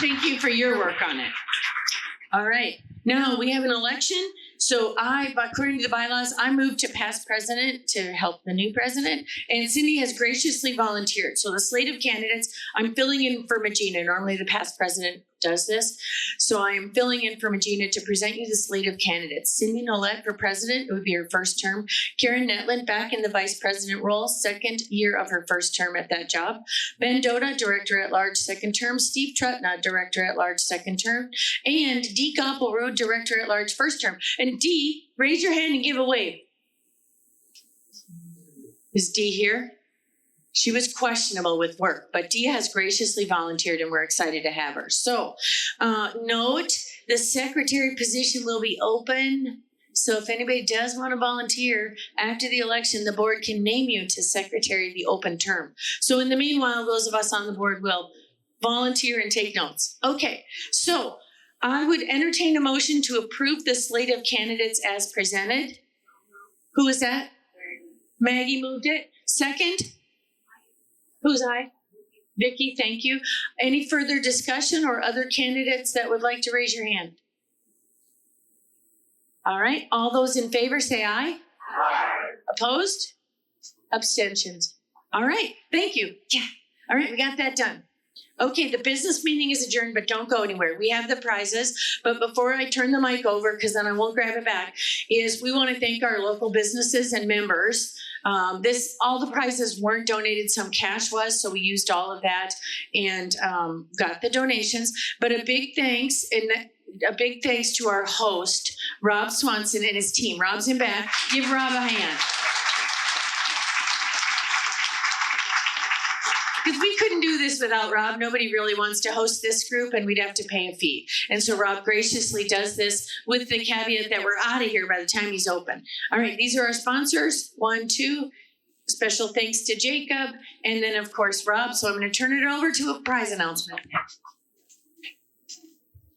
Thank you for your work on it. All right. Now we have an election. So according to the bylaws, I moved to past president to help the new president, and Cindy has graciously volunteered. So the slate of candidates, I'm filling in for Magina. Normally the past president does this. So I am filling in for Magina to present you the slate of candidates. Cindy Nolet for president, it would be her first term. Karen Netland back in the vice president role, second year of her first term at that job. Ben Doda, director at large, second term. Steve Trutna, director at large, second term. And Dee Goppelrode, director at large, first term. And Dee, raise your hand and give a wave. Is Dee here? She was questionable with work, but Dee has graciously volunteered, and we're excited to have her. So note, the secretary position will be open. So if anybody does want to volunteer after the election, the board can name you to secretary the open term. So in the meanwhile, those of us on the board will volunteer and take notes. Okay, so I would entertain a motion to approve the slate of candidates as presented. Who is that? Maggie moved it. Second? Who's I? Vicki, thank you. Any further discussion or other candidates that would like to raise your hand? All right, all those in favor say aye. Aye. Opposed? Abstentions. All right, thank you. Yeah, all right, we got that done. Okay, the business meeting is adjourned, but don't go anywhere. We have the prizes, but before I turn the mic over, because then I won't grab it back, is we want to thank our local businesses and members. All the prizes weren't donated, some cash was, so we used all of that and got the donations. But a big thanks to our host, Rob Swanson and his team. Rob's in back. Give Rob a hand. Because we couldn't do this without Rob. Nobody really wants to host this group, and we'd have to pay a fee. And so Rob graciously does this with the caveat that we're out of here by the time he's open. All right, these are our sponsors. 1, 2. Special thanks to Jacob, and then of course Rob. So I'm going to turn it over to a prize announcement.